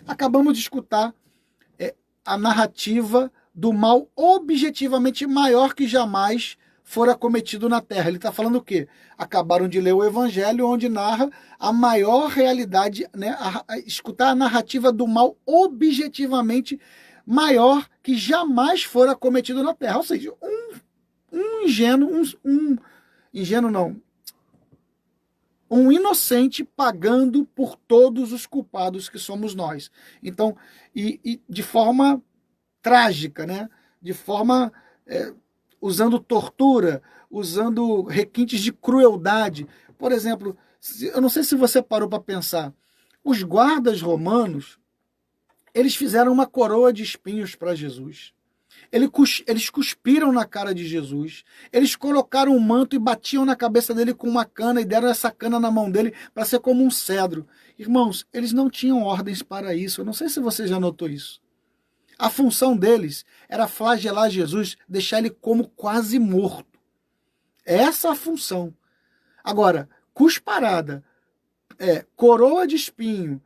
Acabamos de escutar a narrativa do mal objetivamente maior que jamais fora cometido na Terra. Ele está falando o quê? Acabaram de ler o Evangelho, onde narra a maior realidade, né? Escutar a narrativa do mal objetivamente maior que jamais fora cometido na Terra. Ou seja, um inocente pagando por todos os culpados que somos nós. Então, e de forma trágica, né? De forma usando tortura, usando requintes de crueldade. Por exemplo, eu não sei se você parou para pensar, os guardas romanos, eles fizeram uma coroa de espinhos para Jesus. Eles cuspiram na cara de Jesus, eles colocaram um manto e batiam na cabeça dele com uma cana e deram essa cana na mão dele para ser como um cedro. Irmãos, eles não tinham ordens para isso. Eu não sei se você já notou isso. A função deles era flagelar Jesus, deixar ele como quase morto. Essa é a função. Agora, cusparada, coroa de espinho,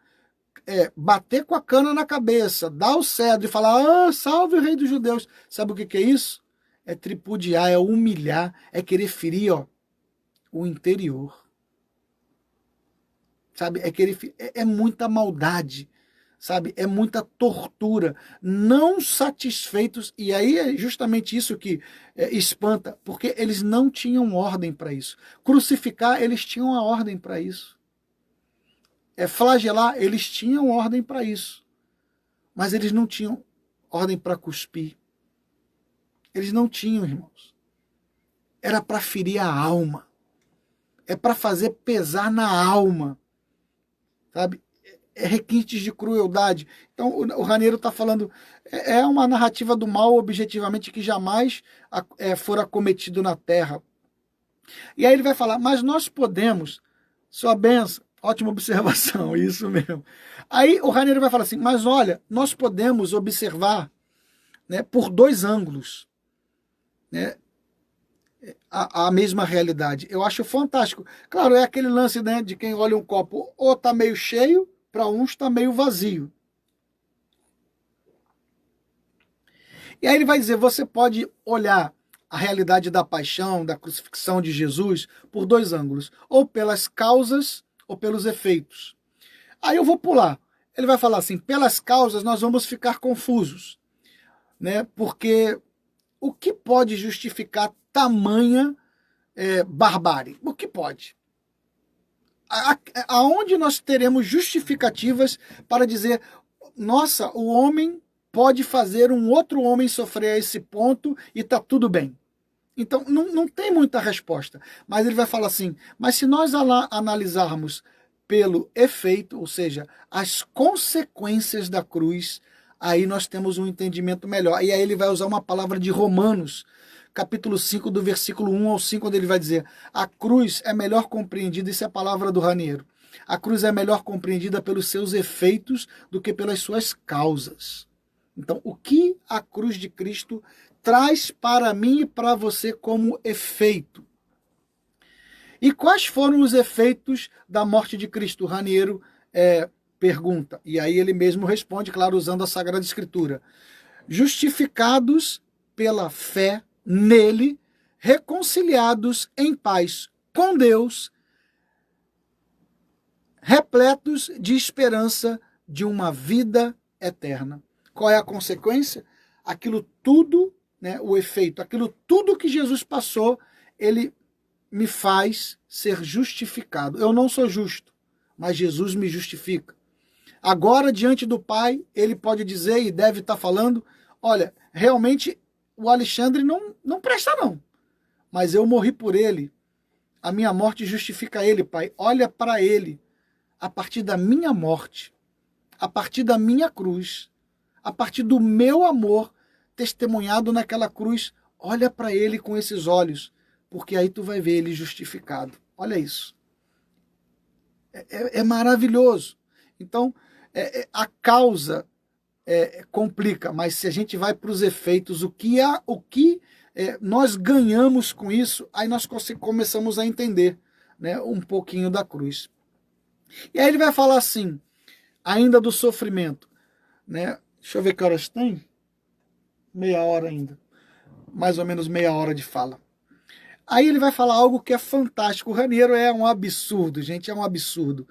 bater com a cana na cabeça, dar o cedro e falar, salve o rei dos judeus. Sabe o que é isso? É tripudiar, é humilhar, é querer ferir o interior. Sabe? É muita maldade, sabe? É muita tortura. Não satisfeitos, e aí é justamente isso que espanta, porque eles não tinham ordem para isso. Crucificar, eles tinham a ordem para isso. Flagelar, eles tinham ordem para isso. Mas eles não tinham ordem para cuspir. Eles não tinham, irmãos. Era para ferir a alma. É para fazer pesar na alma. Sabe? Requintes de crueldade. Então o Raniero está falando, é uma narrativa do mal objetivamente que jamais fora cometido na Terra. E aí ele vai falar, mas nós podemos, sua bênção, Ótima observação, isso mesmo. Aí o Ranieri vai falar assim, mas olha, nós podemos observar, né, por dois ângulos, né, a mesma realidade. Eu acho fantástico. Claro, é aquele lance, né, de quem olha um copo ou está meio cheio, para uns está meio vazio. E aí ele vai dizer, você pode olhar a realidade da paixão, da crucifixão de Jesus, por dois ângulos, ou pelas causas ou pelos efeitos. Aí eu vou pular. Ele vai falar assim, pelas causas nós vamos ficar confusos, né? Porque o que pode justificar tamanha barbárie? O que pode? Aonde nós teremos justificativas para dizer, nossa, o homem pode fazer um outro homem sofrer a esse ponto e está tudo bem? Então, não tem muita resposta. Mas ele vai falar assim, mas se nós analisarmos pelo efeito, ou seja, as consequências da cruz, aí nós temos um entendimento melhor. E aí ele vai usar uma palavra de Romanos, capítulo 5, do versículo 1 ao 5, onde ele vai dizer, a cruz é melhor compreendida, isso é a palavra do Raniero, a cruz é melhor compreendida pelos seus efeitos do que pelas suas causas. Então, o que a cruz de Cristo traz para mim e para você como efeito? E quais foram os efeitos da morte de Cristo? Raniero pergunta. E aí ele mesmo responde, claro, usando a Sagrada Escritura. Justificados pela fé nele, reconciliados em paz com Deus, repletos de esperança de uma vida eterna. Qual é a consequência? Aquilo tudo, né, o efeito, aquilo tudo que Jesus passou, ele me faz ser justificado. Eu não sou justo, mas Jesus me justifica. Agora, diante do Pai, ele pode dizer e deve estar falando, olha, realmente o Alexandre não presta não, mas eu morri por ele. A minha morte justifica ele, Pai. Olha para ele, a partir da minha morte, a partir da minha cruz, a partir do meu amor testemunhado naquela cruz, olha para ele com esses olhos, porque aí tu vai ver ele justificado. Olha isso. É maravilhoso. Então, a causa complica, mas se a gente vai para os efeitos, o que nós ganhamos com isso, aí nós começamos a entender, né, um pouquinho da cruz. E aí ele vai falar assim, ainda do sofrimento, né? Deixa eu ver que horas tem. Meia hora ainda. Mais ou menos meia hora de fala. Aí ele vai falar algo que é fantástico. O Raniero é um absurdo, gente, é um absurdo.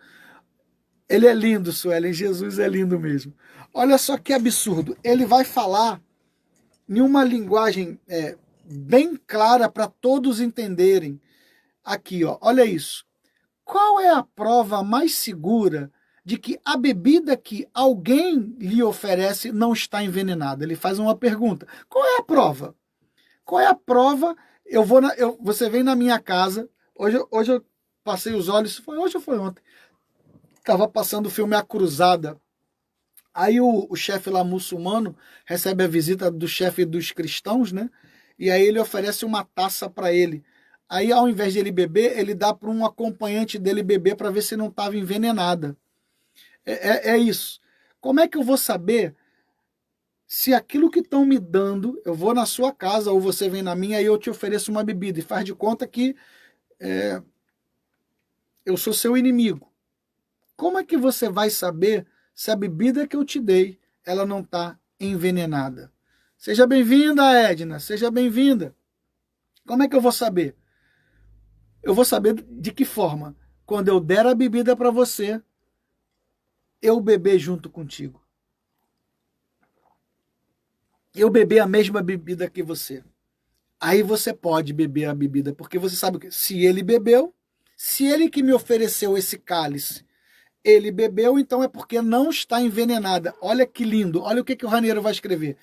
Ele é lindo, Suelen, Jesus é lindo mesmo. Olha só que absurdo. Ele vai falar em uma linguagem bem clara para todos entenderem. Aqui, ó, olha isso. Qual é a prova mais segura de que a bebida que alguém lhe oferece não está envenenada? Ele faz uma pergunta. Qual é a prova? Qual é a prova? Você vem na minha casa, hoje eu passei os olhos, foi hoje ou foi ontem? Estava passando o filme A Cruzada. Aí o chefe lá muçulmano recebe a visita do chefe dos cristãos, né? E aí ele oferece uma taça para ele. Aí ao invés de ele beber, ele dá para um acompanhante dele beber para ver se não estava envenenada. É isso. Como é que eu vou saber se aquilo que estão me dando, eu vou na sua casa ou você vem na minha e eu te ofereço uma bebida e faz de conta que eu sou seu inimigo? Como é que você vai saber se a bebida que eu te dei, ela não está envenenada? Seja bem-vinda, Edna, seja bem-vinda. Como é que eu vou saber? Eu vou saber de que forma? Quando eu der a bebida para você, eu beber junto contigo. Eu beber a mesma bebida que você. Aí você pode beber a bebida, porque você sabe que se ele bebeu, se ele que me ofereceu esse cálice, ele bebeu, então é porque não está envenenada. Olha que lindo, olha o que o Raniero vai escrever.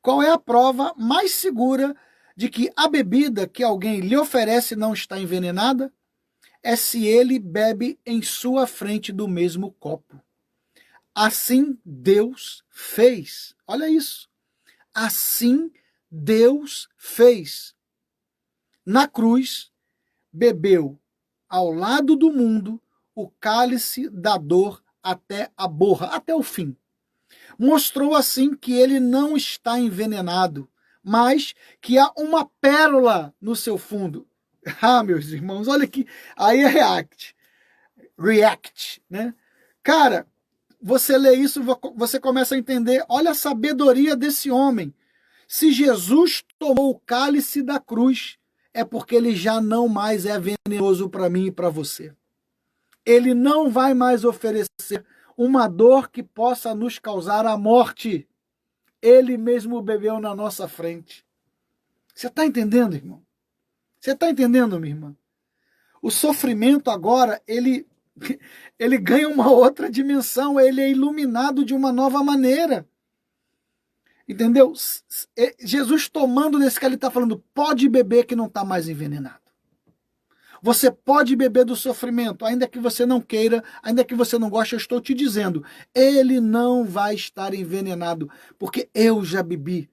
Qual é a prova mais segura de que a bebida que alguém lhe oferece não está envenenada? É se ele bebe em sua frente do mesmo copo. Assim Deus fez. Olha isso. Assim Deus fez. Na cruz, bebeu ao lado do mundo o cálice da dor até a borra, até o fim. Mostrou assim que ele não está envenenado, mas que há uma pérola no seu fundo. Ah, meus irmãos, olha aqui, aí é react, né? Cara, você lê isso, você começa a entender, olha a sabedoria desse homem. Se Jesus tomou o cálice da cruz, é porque ele já não mais é venenoso para mim e para você. Ele não vai mais oferecer uma dor que possa nos causar a morte. Ele mesmo bebeu na nossa frente. Você está entendendo, irmão? Você está entendendo, minha irmã? O sofrimento agora, ele ganha uma outra dimensão, ele é iluminado de uma nova maneira. Entendeu? Jesus tomando nesse que ele está falando, pode beber que não está mais envenenado. Você pode beber do sofrimento, ainda que você não queira, ainda que você não goste, eu estou te dizendo, ele não vai estar envenenado, porque eu já bebi,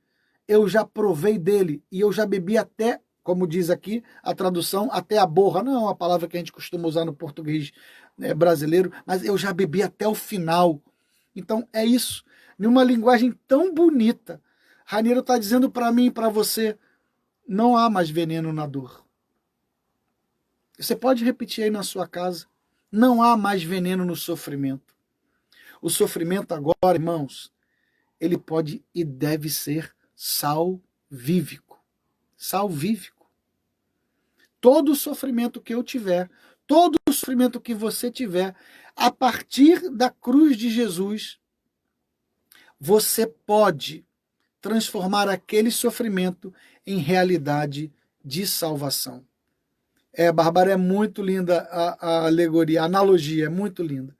eu já provei dele, e eu já bebi até, como diz aqui a tradução, até a borra, não é uma palavra que a gente costuma usar no português brasileiro, mas eu já bebi até o final. Então é isso, numa linguagem tão bonita, Raniero está dizendo para mim e para você, não há mais veneno na dor. Você pode repetir aí na sua casa. Não há mais veneno no sofrimento. O sofrimento agora, irmãos, ele pode e deve ser salvífico. Salvífico. Todo o sofrimento que eu tiver, todo o sofrimento que você tiver, a partir da cruz de Jesus, você pode transformar aquele sofrimento em realidade de salvação. Bárbara, é muito linda a alegoria, a analogia, é muito linda.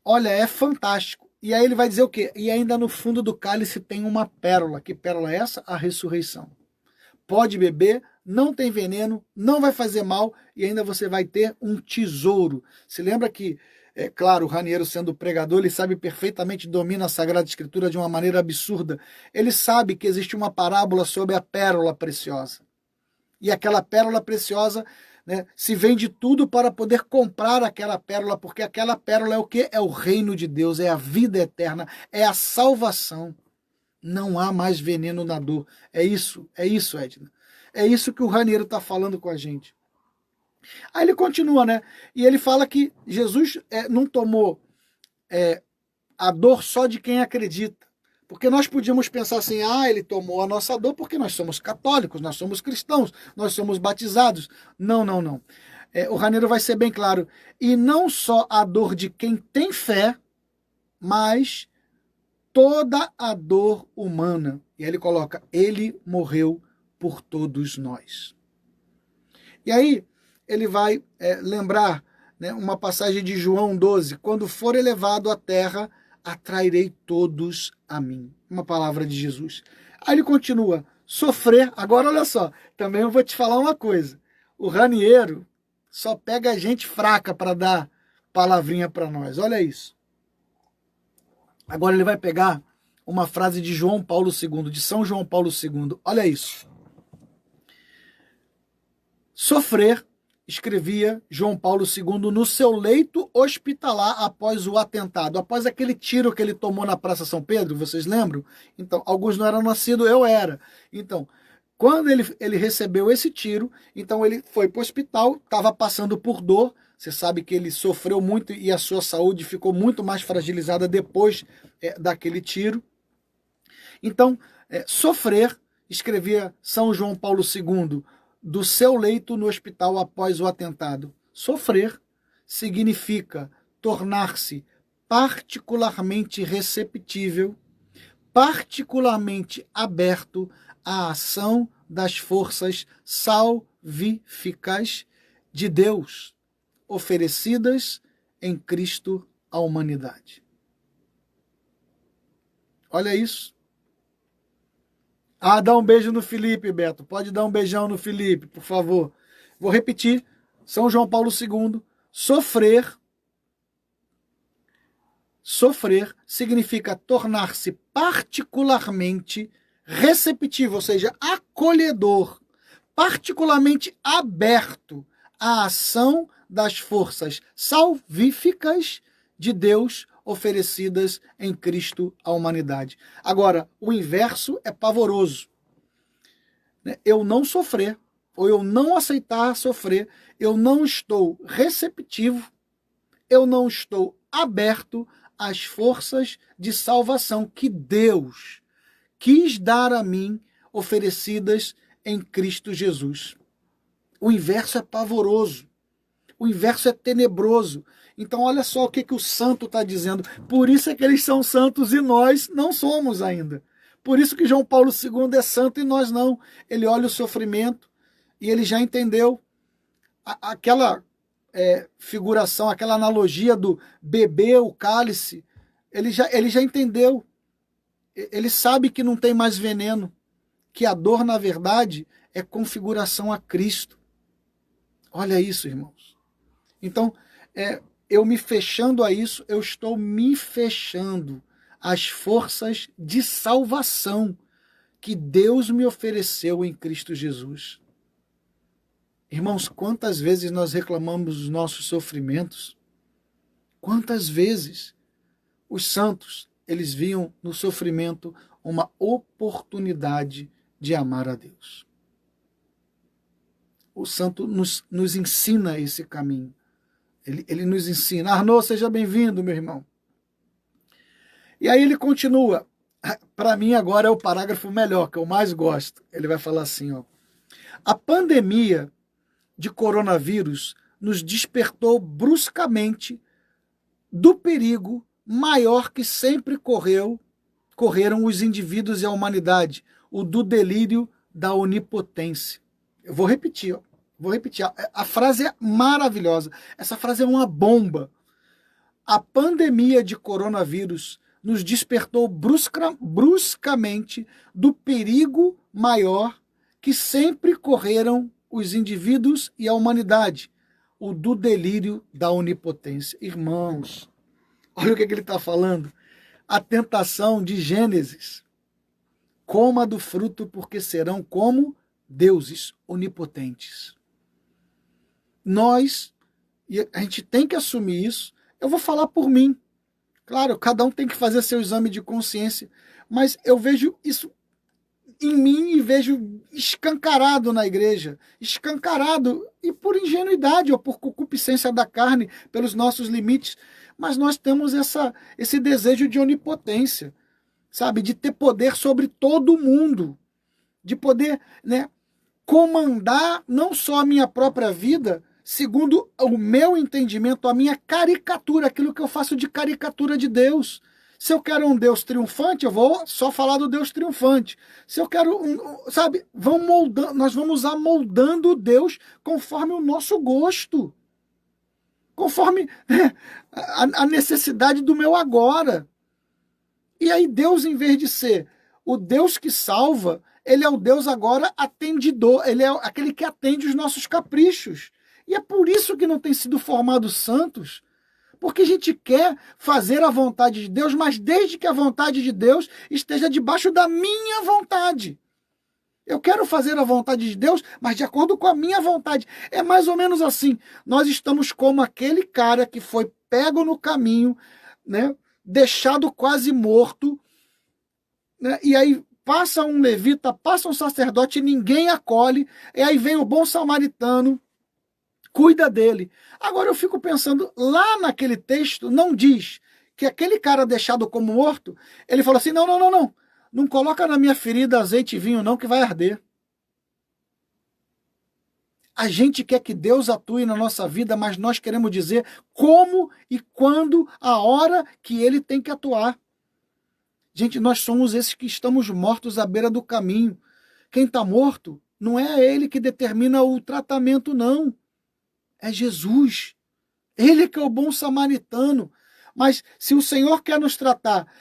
Olha, é fantástico. E aí ele vai dizer o quê? E ainda no fundo do cálice tem uma pérola. Que pérola é essa? A ressurreição. Pode beber, não tem veneno, não vai fazer mal e ainda você vai ter um tesouro. Se lembra que, claro, o Raniero sendo pregador, ele sabe perfeitamente, domina a Sagrada Escritura de uma maneira absurda. Ele sabe que existe uma parábola sobre a pérola preciosa. E aquela pérola preciosa, né, se vende tudo para poder comprar aquela pérola, porque aquela pérola é o quê? É o reino de Deus, é a vida eterna, é a salvação. Não há mais veneno na dor. É isso, Edna. É isso que o Raniero está falando com a gente. Aí ele continua, né? E ele fala que Jesus não tomou a dor só de quem acredita. Porque nós podíamos pensar assim, ele tomou a nossa dor porque nós somos católicos, nós somos cristãos, nós somos batizados. Não, não, não. O Raniero vai ser bem claro. E não só a dor de quem tem fé, mas toda a dor humana. E aí ele coloca, ele morreu por todos nós. E aí ele vai lembrar, né, uma passagem de João 12, quando for elevado à terra, atrairei todos a mim. Uma palavra de Jesus. Aí ele continua, sofrer. Agora olha só, também eu vou te falar uma coisa. O Raniero só pega gente fraca para dar palavrinha para nós. Olha isso. Agora ele vai pegar uma frase de João Paulo II, de São João Paulo II. Olha isso. Sofrer, escrevia João Paulo II no seu leito hospitalar após o atentado, após aquele tiro que ele tomou na Praça São Pedro, vocês lembram? Então, alguns não eram nascidos, eu era. Então, quando ele recebeu esse tiro, então ele foi para o hospital, estava passando por dor, você sabe que ele sofreu muito e a sua saúde ficou muito mais fragilizada depois daquele tiro. Então, sofrer, escrevia São João Paulo II, do seu leito no hospital após o atentado. Sofrer significa tornar-se particularmente receptível, particularmente aberto à ação das forças salvíficas de Deus, oferecidas em Cristo à humanidade. Olha isso. Dá um beijo no Felipe, Beto. Pode dar um beijão no Felipe, por favor. Vou repetir. São João Paulo II. Sofrer significa tornar-se particularmente receptivo, ou seja, acolhedor, particularmente aberto a ação das forças salvíficas de Deus oferecidas em Cristo à humanidade. Agora, o inverso é pavoroso. Eu não sofrer, ou eu não aceitar sofrer, eu não estou receptivo, eu não estou aberto às forças de salvação que Deus quis dar a mim, oferecidas em Cristo Jesus. O inverso é pavoroso. O inverso é tenebroso. Então, olha só o que o santo está dizendo. Por isso é que eles são santos e nós não somos ainda. Por isso que João Paulo II é santo e nós não. Ele olha o sofrimento e ele já entendeu aquela figuração, aquela analogia do beber o cálice. Ele já entendeu. Ele sabe que não tem mais veneno, que a dor, na verdade, é configuração a Cristo. Olha isso, irmãos. Então, eu me fechando a isso, eu estou me fechando às forças de salvação que Deus me ofereceu em Cristo Jesus. Irmãos, quantas vezes nós reclamamos dos nossos sofrimentos? Quantas vezes os santos, eles viam no sofrimento uma oportunidade de amar a Deus. O santo nos ensina esse caminho. Ele nos ensina. Arnaud, seja bem-vindo, meu irmão. E aí ele continua. Para mim agora é o parágrafo melhor, que eu mais gosto. Ele vai falar assim, ó. A pandemia de coronavírus nos despertou bruscamente do perigo maior que sempre correram os indivíduos e a humanidade, o do delírio da onipotência. Eu vou repetir, ó. A frase é maravilhosa. Essa frase é uma bomba. A pandemia de coronavírus nos despertou bruscamente do perigo maior que sempre correram os indivíduos e a humanidade, o do delírio da onipotência. Irmãos, olha o que ele está falando. A tentação de Gênesis. Coma do fruto, porque serão como deuses onipotentes. Nós, e a gente tem que assumir isso, eu vou falar por mim. Claro, cada um tem que fazer seu exame de consciência, mas eu vejo isso em mim e vejo escancarado na igreja, escancarado, e por ingenuidade ou por concupiscência da carne, pelos nossos limites, mas nós temos esse desejo de onipotência, sabe, de ter poder sobre todo mundo, de poder, comandar não só a minha própria vida, segundo o meu entendimento, a minha caricatura, aquilo que eu faço de caricatura de Deus. Se eu quero um Deus triunfante, eu vou só falar do Deus triunfante. Se eu quero, nós vamos amoldando Deus conforme o nosso gosto, conforme a necessidade do meu agora. E aí Deus, em vez de ser o Deus que salva, ele é o Deus agora atendidor, ele é aquele que atende os nossos caprichos. E é por isso que não tem sido formados santos, porque a gente quer fazer a vontade de Deus, mas desde que a vontade de Deus esteja debaixo da minha vontade. Eu quero fazer a vontade de Deus, mas de acordo com a minha vontade. É mais ou menos assim. Nós estamos como aquele cara que foi pego no caminho, deixado quase morto, e aí passa um levita, passa um sacerdote, ninguém acolhe, e aí vem o bom samaritano, cuida dele. Agora eu fico pensando, lá naquele texto não diz que aquele cara deixado como morto, ele falou assim, não coloca na minha ferida azeite e vinho não, que vai arder. A gente quer que Deus atue na nossa vida, mas nós queremos dizer como e quando, a hora que ele tem que atuar. Gente, nós somos esses que estamos mortos à beira do caminho. Quem está morto não é ele que determina o tratamento, não. É Jesus. Ele que é o bom samaritano. Mas se o Senhor quer nos tratar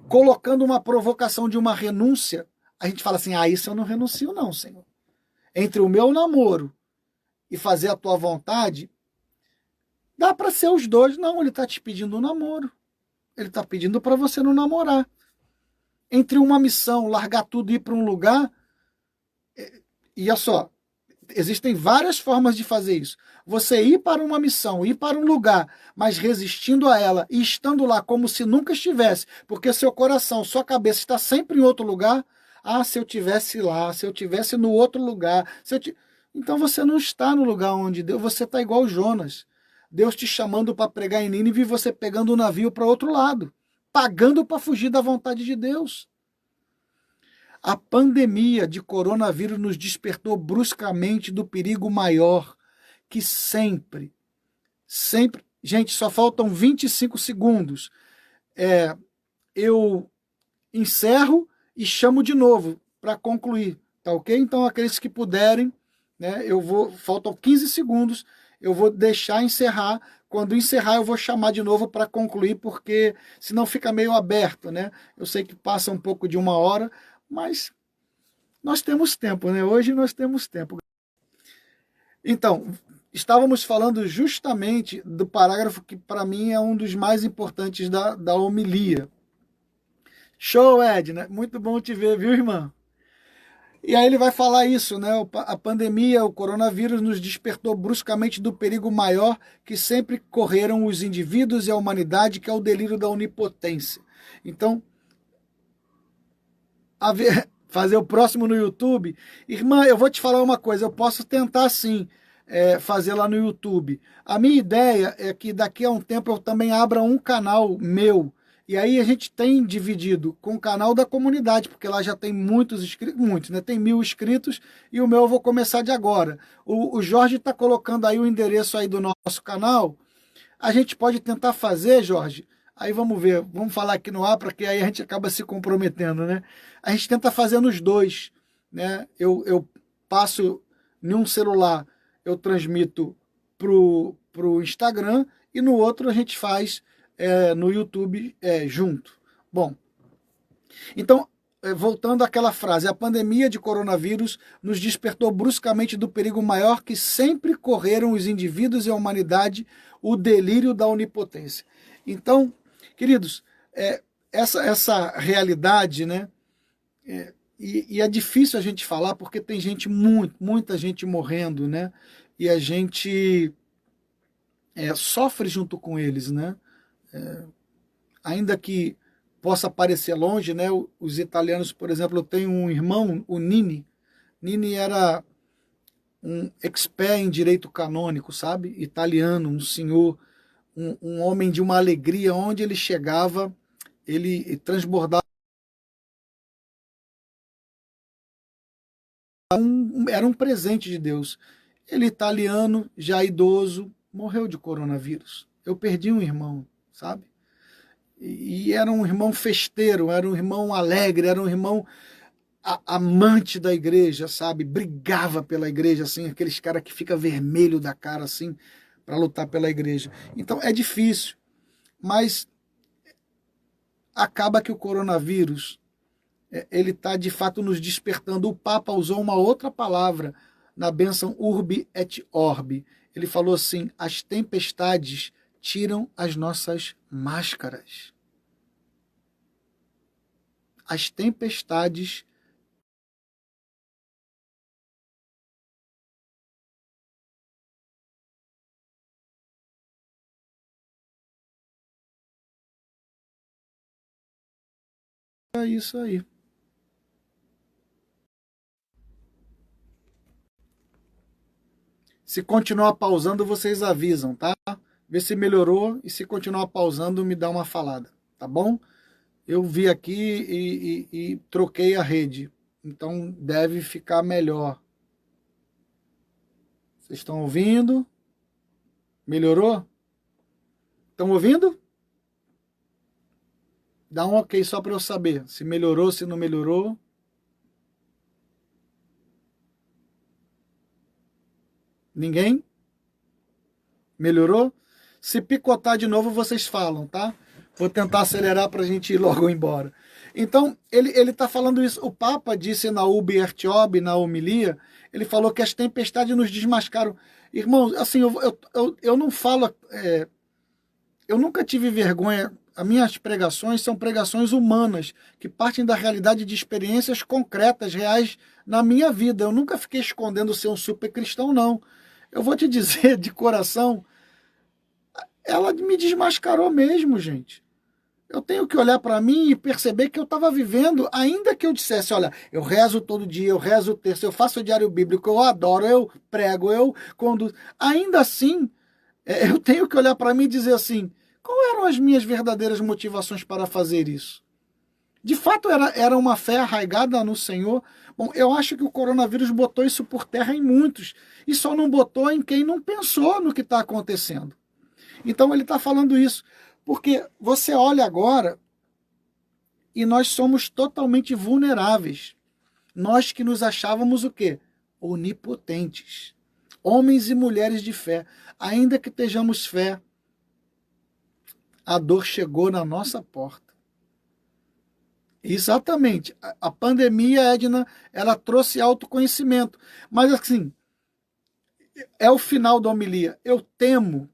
colocando uma provocação de uma renúncia, a gente fala assim, isso eu não renuncio não, Senhor. Entre o meu namoro e fazer a tua vontade, dá para ser os dois. Não, ele está te pedindo um namoro. Ele está pedindo para você não namorar. Entre uma missão, largar tudo e ir para um lugar, e olha só, existem várias formas de fazer isso. Você ir para uma missão, ir para um lugar, mas resistindo a ela e estando lá como se nunca estivesse, porque seu coração, sua cabeça está sempre em outro lugar. Ah, se eu tivesse lá, se eu tivesse no outro lugar, então você não está no lugar onde Deus, você está igual Jonas. Deus te chamando para pregar em Nínive e você pegando o navio para outro lado, pagando para fugir da vontade de Deus. A pandemia de coronavírus nos despertou bruscamente do perigo maior que sempre. Gente, só faltam 25 segundos. Eu encerro e chamo de novo para concluir, tá ok? Então, aqueles que puderem, né, faltam 15 segundos, eu vou deixar encerrar. Quando encerrar, eu vou chamar de novo para concluir, porque senão fica meio aberto, né? Eu sei que passa um pouco de 1 hora, mas nós temos tempo, né? Hoje nós temos tempo. Então, estávamos falando justamente do parágrafo que para mim é um dos mais importantes da homilia. Show, Edna, muito bom te ver, viu, irmã? E aí ele vai falar isso, né? A pandemia, o coronavírus nos despertou bruscamente do perigo maior que sempre correram os indivíduos e a humanidade, que é o delírio da onipotência. Então, fazer o próximo no YouTube. Irmã, eu vou te falar uma coisa, eu posso tentar sim fazer lá no YouTube. A minha ideia é que daqui a um tempo eu também abra um canal meu. E aí a gente tem dividido com o canal da comunidade, porque lá já tem muitos inscritos, né? Tem 1000 inscritos e o meu eu vou começar de agora. O Jorge está colocando aí o endereço aí do nosso canal. A gente pode tentar fazer, Jorge. Aí vamos ver, vamos falar aqui no ar, porque aí a gente acaba se comprometendo, né? A gente tenta fazer nos dois, né? Eu passo em um celular, eu transmito pro Instagram e no outro a gente faz no YouTube junto. Bom, então, voltando àquela frase, a pandemia de coronavírus nos despertou bruscamente do perigo maior que sempre correram os indivíduos e a humanidade, o delírio da onipotência. Então, queridos, essa realidade, né? E é difícil a gente falar porque tem gente, muita gente morrendo, né? E a gente sofre junto com eles, né? Ainda que possa parecer longe, né? Os italianos, por exemplo, eu tenho um irmão, o Nini. Nini era um expert em direito canônico, sabe? Italiano, um senhor, um homem de uma alegria, onde ele chegava, ele transbordava. Era um presente de Deus. Ele, italiano, já idoso, morreu de coronavírus. Eu perdi um irmão, sabe? E era um irmão festeiro, era um irmão alegre, era um irmão amante da igreja, sabe? Brigava pela igreja, assim, aqueles caras que fica vermelho da cara, assim, para lutar pela igreja. Então é difícil, mas acaba que o coronavírus, ele está de fato nos despertando. O Papa usou uma outra palavra na bênção Urbi et Orbi. Ele falou assim: as tempestades tiram as nossas máscaras. As tempestades é isso aí. Se continuar pausando, vocês avisam, tá? Vê se melhorou e se continuar pausando, me dá uma falada, tá bom? Eu vi aqui e troquei a rede, então deve ficar melhor. Vocês estão ouvindo? Melhorou? Estão ouvindo? Dá um ok só para eu saber se melhorou, se não melhorou. Ninguém? Melhorou? Se picotar de novo, vocês falam, tá? Vou tentar acelerar para a gente ir logo embora. Então, ele está falando isso. O Papa disse na Urbi et Orbi, na homilia, ele falou que as tempestades nos desmascaram. Irmãos, assim, eu não falo... eu nunca tive vergonha, as minhas pregações são pregações humanas, que partem da realidade de experiências concretas, reais na minha vida. Eu nunca fiquei escondendo ser um super cristão, não. Eu vou te dizer de coração, ela me desmascarou mesmo, gente. Eu tenho que olhar para mim e perceber que eu estava vivendo, ainda que eu dissesse, olha, eu rezo todo dia, eu rezo o terço, eu faço o diário bíblico, eu adoro, eu prego, eu conduzo. Ainda assim, eu tenho que olhar para mim e dizer assim, quais eram as minhas verdadeiras motivações para fazer isso? De fato, era uma fé arraigada no Senhor. Bom, eu acho que o coronavírus botou isso por terra em muitos, e só não botou em quem não pensou no que está acontecendo. Então ele está falando isso, porque você olha agora e nós somos totalmente vulneráveis. Nós que nos achávamos o quê? Onipotentes. Homens e mulheres de fé. Ainda que tenhamos fé, a dor chegou na nossa porta. Exatamente. A pandemia, Edna, ela trouxe autoconhecimento. Mas assim, é o final da homilia. Eu temo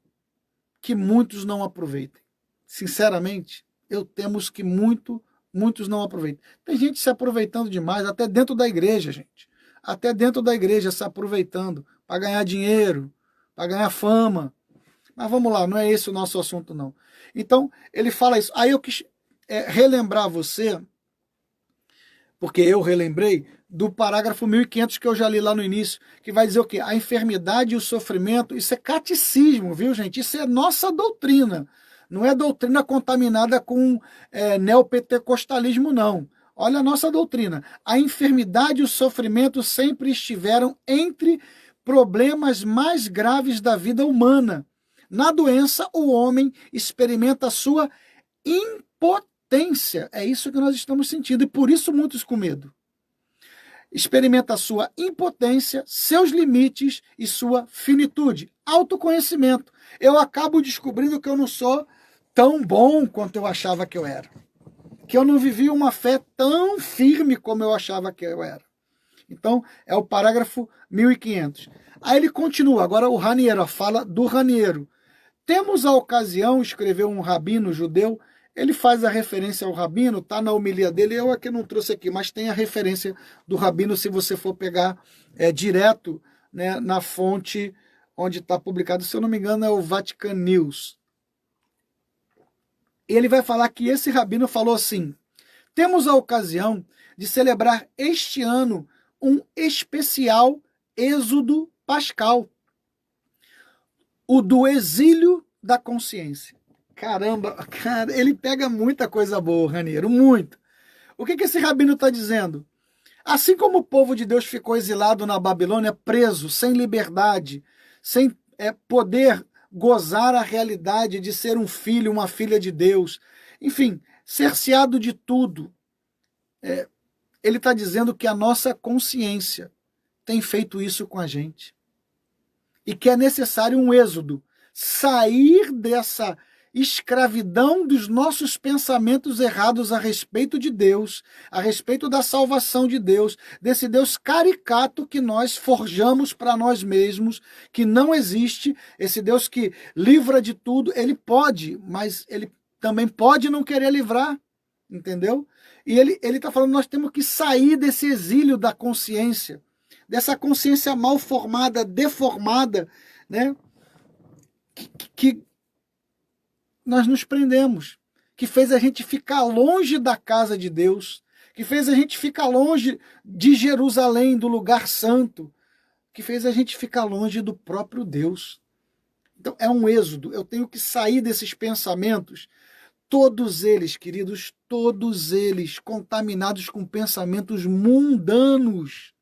que muitos não aproveitem. Sinceramente, eu temo que muitos não aproveitem. Tem gente se aproveitando demais, até dentro da igreja, gente. Até dentro da igreja se aproveitando para ganhar dinheiro, para ganhar fama. Mas vamos lá, não é esse o nosso assunto, não. Então, ele fala isso. Aí eu quis relembrar você, porque eu relembrei, do parágrafo 1500 que eu já li lá no início, que vai dizer o quê? A enfermidade e o sofrimento, isso é catecismo, viu, gente? Isso é nossa doutrina. Não é doutrina contaminada com neopentecostalismo, não. Olha a nossa doutrina. A enfermidade e o sofrimento sempre estiveram entre problemas mais graves da vida humana. Na doença, o homem experimenta a sua impotência. É isso que nós estamos sentindo, e por isso muitos com medo. Experimenta a sua impotência, seus limites e sua finitude. Autoconhecimento. Eu acabo descobrindo que eu não sou tão bom quanto eu achava que eu era. Que eu não vivi uma fé tão firme como eu achava que eu era. Então, é o parágrafo 1500. Aí ele continua, agora o Raniero, a fala do Raniero. Temos a ocasião, escreveu um rabino judeu, ele faz a referência ao rabino, está na homilia dele, eu aqui não trouxe aqui, mas tem a referência do rabino se você for pegar direto, né, na fonte onde está publicado, se eu não me engano é o Vatican News. Ele vai falar que esse rabino falou assim, temos a ocasião de celebrar este ano um especial êxodo pascal, o do exílio da consciência. Caramba, cara, ele pega muita coisa boa, Raniero, muito. O que esse rabino está dizendo? Assim como o povo de Deus ficou exilado na Babilônia, preso, sem liberdade, sem poder gozar a realidade de ser um filho, uma filha de Deus, enfim, cerceado de tudo, ele está dizendo que a nossa consciência tem feito isso com a gente. E que é necessário um êxodo, sair dessa escravidão dos nossos pensamentos errados a respeito de Deus, a respeito da salvação de Deus, desse Deus caricato que nós forjamos para nós mesmos, que não existe, esse Deus que livra de tudo, ele pode, mas ele também pode não querer livrar, entendeu? E ele está falando, nós temos que sair desse exílio da consciência, dessa consciência mal formada, deformada, né? Que nós nos prendemos, que fez a gente ficar longe da casa de Deus, que fez a gente ficar longe de Jerusalém, do lugar santo, que fez a gente ficar longe do próprio Deus. Então é um êxodo, eu tenho que sair desses pensamentos, todos eles, queridos, todos eles contaminados com pensamentos mundanos.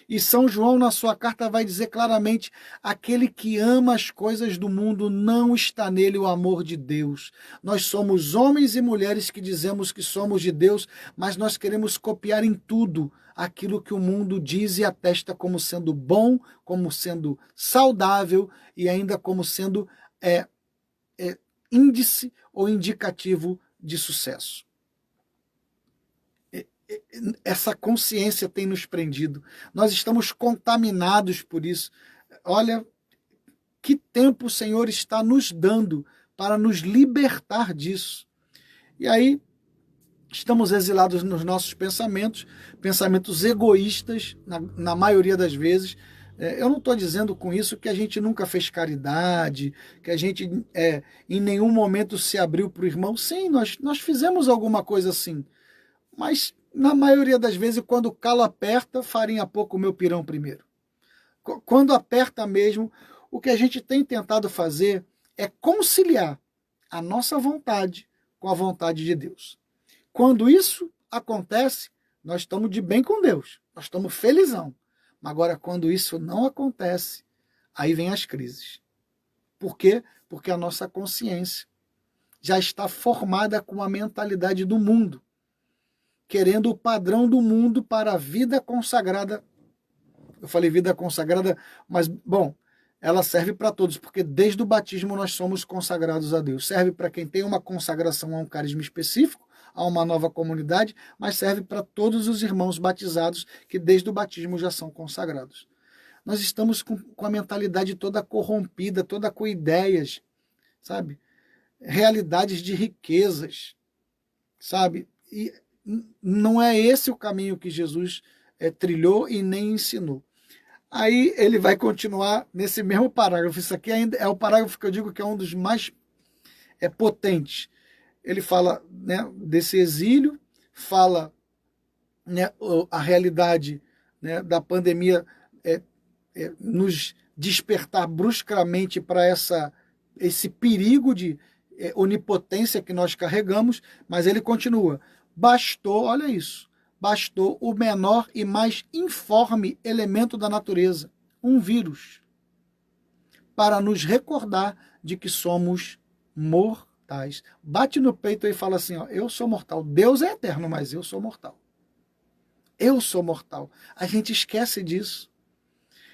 E São João, na sua carta, vai dizer claramente, aquele que ama as coisas do mundo não está nele o amor de Deus. Nós somos homens e mulheres que dizemos que somos de Deus, mas nós queremos copiar em tudo aquilo que o mundo diz e atesta como sendo bom, como sendo saudável e ainda como sendo índice ou indicativo de sucesso. Essa consciência tem nos prendido. Nós estamos contaminados por isso. Olha, que tempo o Senhor está nos dando para nos libertar disso. E aí estamos exilados nos nossos pensamentos, pensamentos egoístas, na maioria das vezes. Eu não estou dizendo com isso que a gente nunca fez caridade, que a gente em nenhum momento se abriu para o irmão. Sim, nós fizemos alguma coisa assim, mas na maioria das vezes, quando o calo aperta, farinha pouco, o meu pirão primeiro. Quando aperta mesmo, o que a gente tem tentado fazer é conciliar a nossa vontade com a vontade de Deus. Quando isso acontece, nós estamos de bem com Deus, nós estamos felizão. Agora, quando isso não acontece, aí vem as crises. Por quê? Porque a nossa consciência já está formada com a mentalidade do mundo, querendo o padrão do mundo para a vida consagrada. Eu falei vida consagrada, mas, bom, ela serve para todos, porque desde o batismo nós somos consagrados a Deus. Serve para quem tem uma consagração a um carisma específico, a uma nova comunidade, mas serve para todos os irmãos batizados que desde o batismo já são consagrados. Nós estamos com a mentalidade toda corrompida, toda com ideias, sabe? Realidades de riquezas, sabe? E não é esse o caminho que Jesus trilhou e nem ensinou. Aí ele vai continuar nesse mesmo parágrafo. Isso aqui ainda é o parágrafo que eu digo que é um dos mais potentes. Ele fala, né, desse exílio, fala, né, a realidade, né, da pandemia nos despertar bruscamente para esse perigo de onipotência que nós carregamos, mas ele continua. Bastou, olha isso, bastou o menor e mais informe elemento da natureza, um vírus, para nos recordar de que somos mortais. Bate no peito e fala assim, ó, eu sou mortal. Deus é eterno, mas eu sou mortal. Eu sou mortal. A gente esquece disso.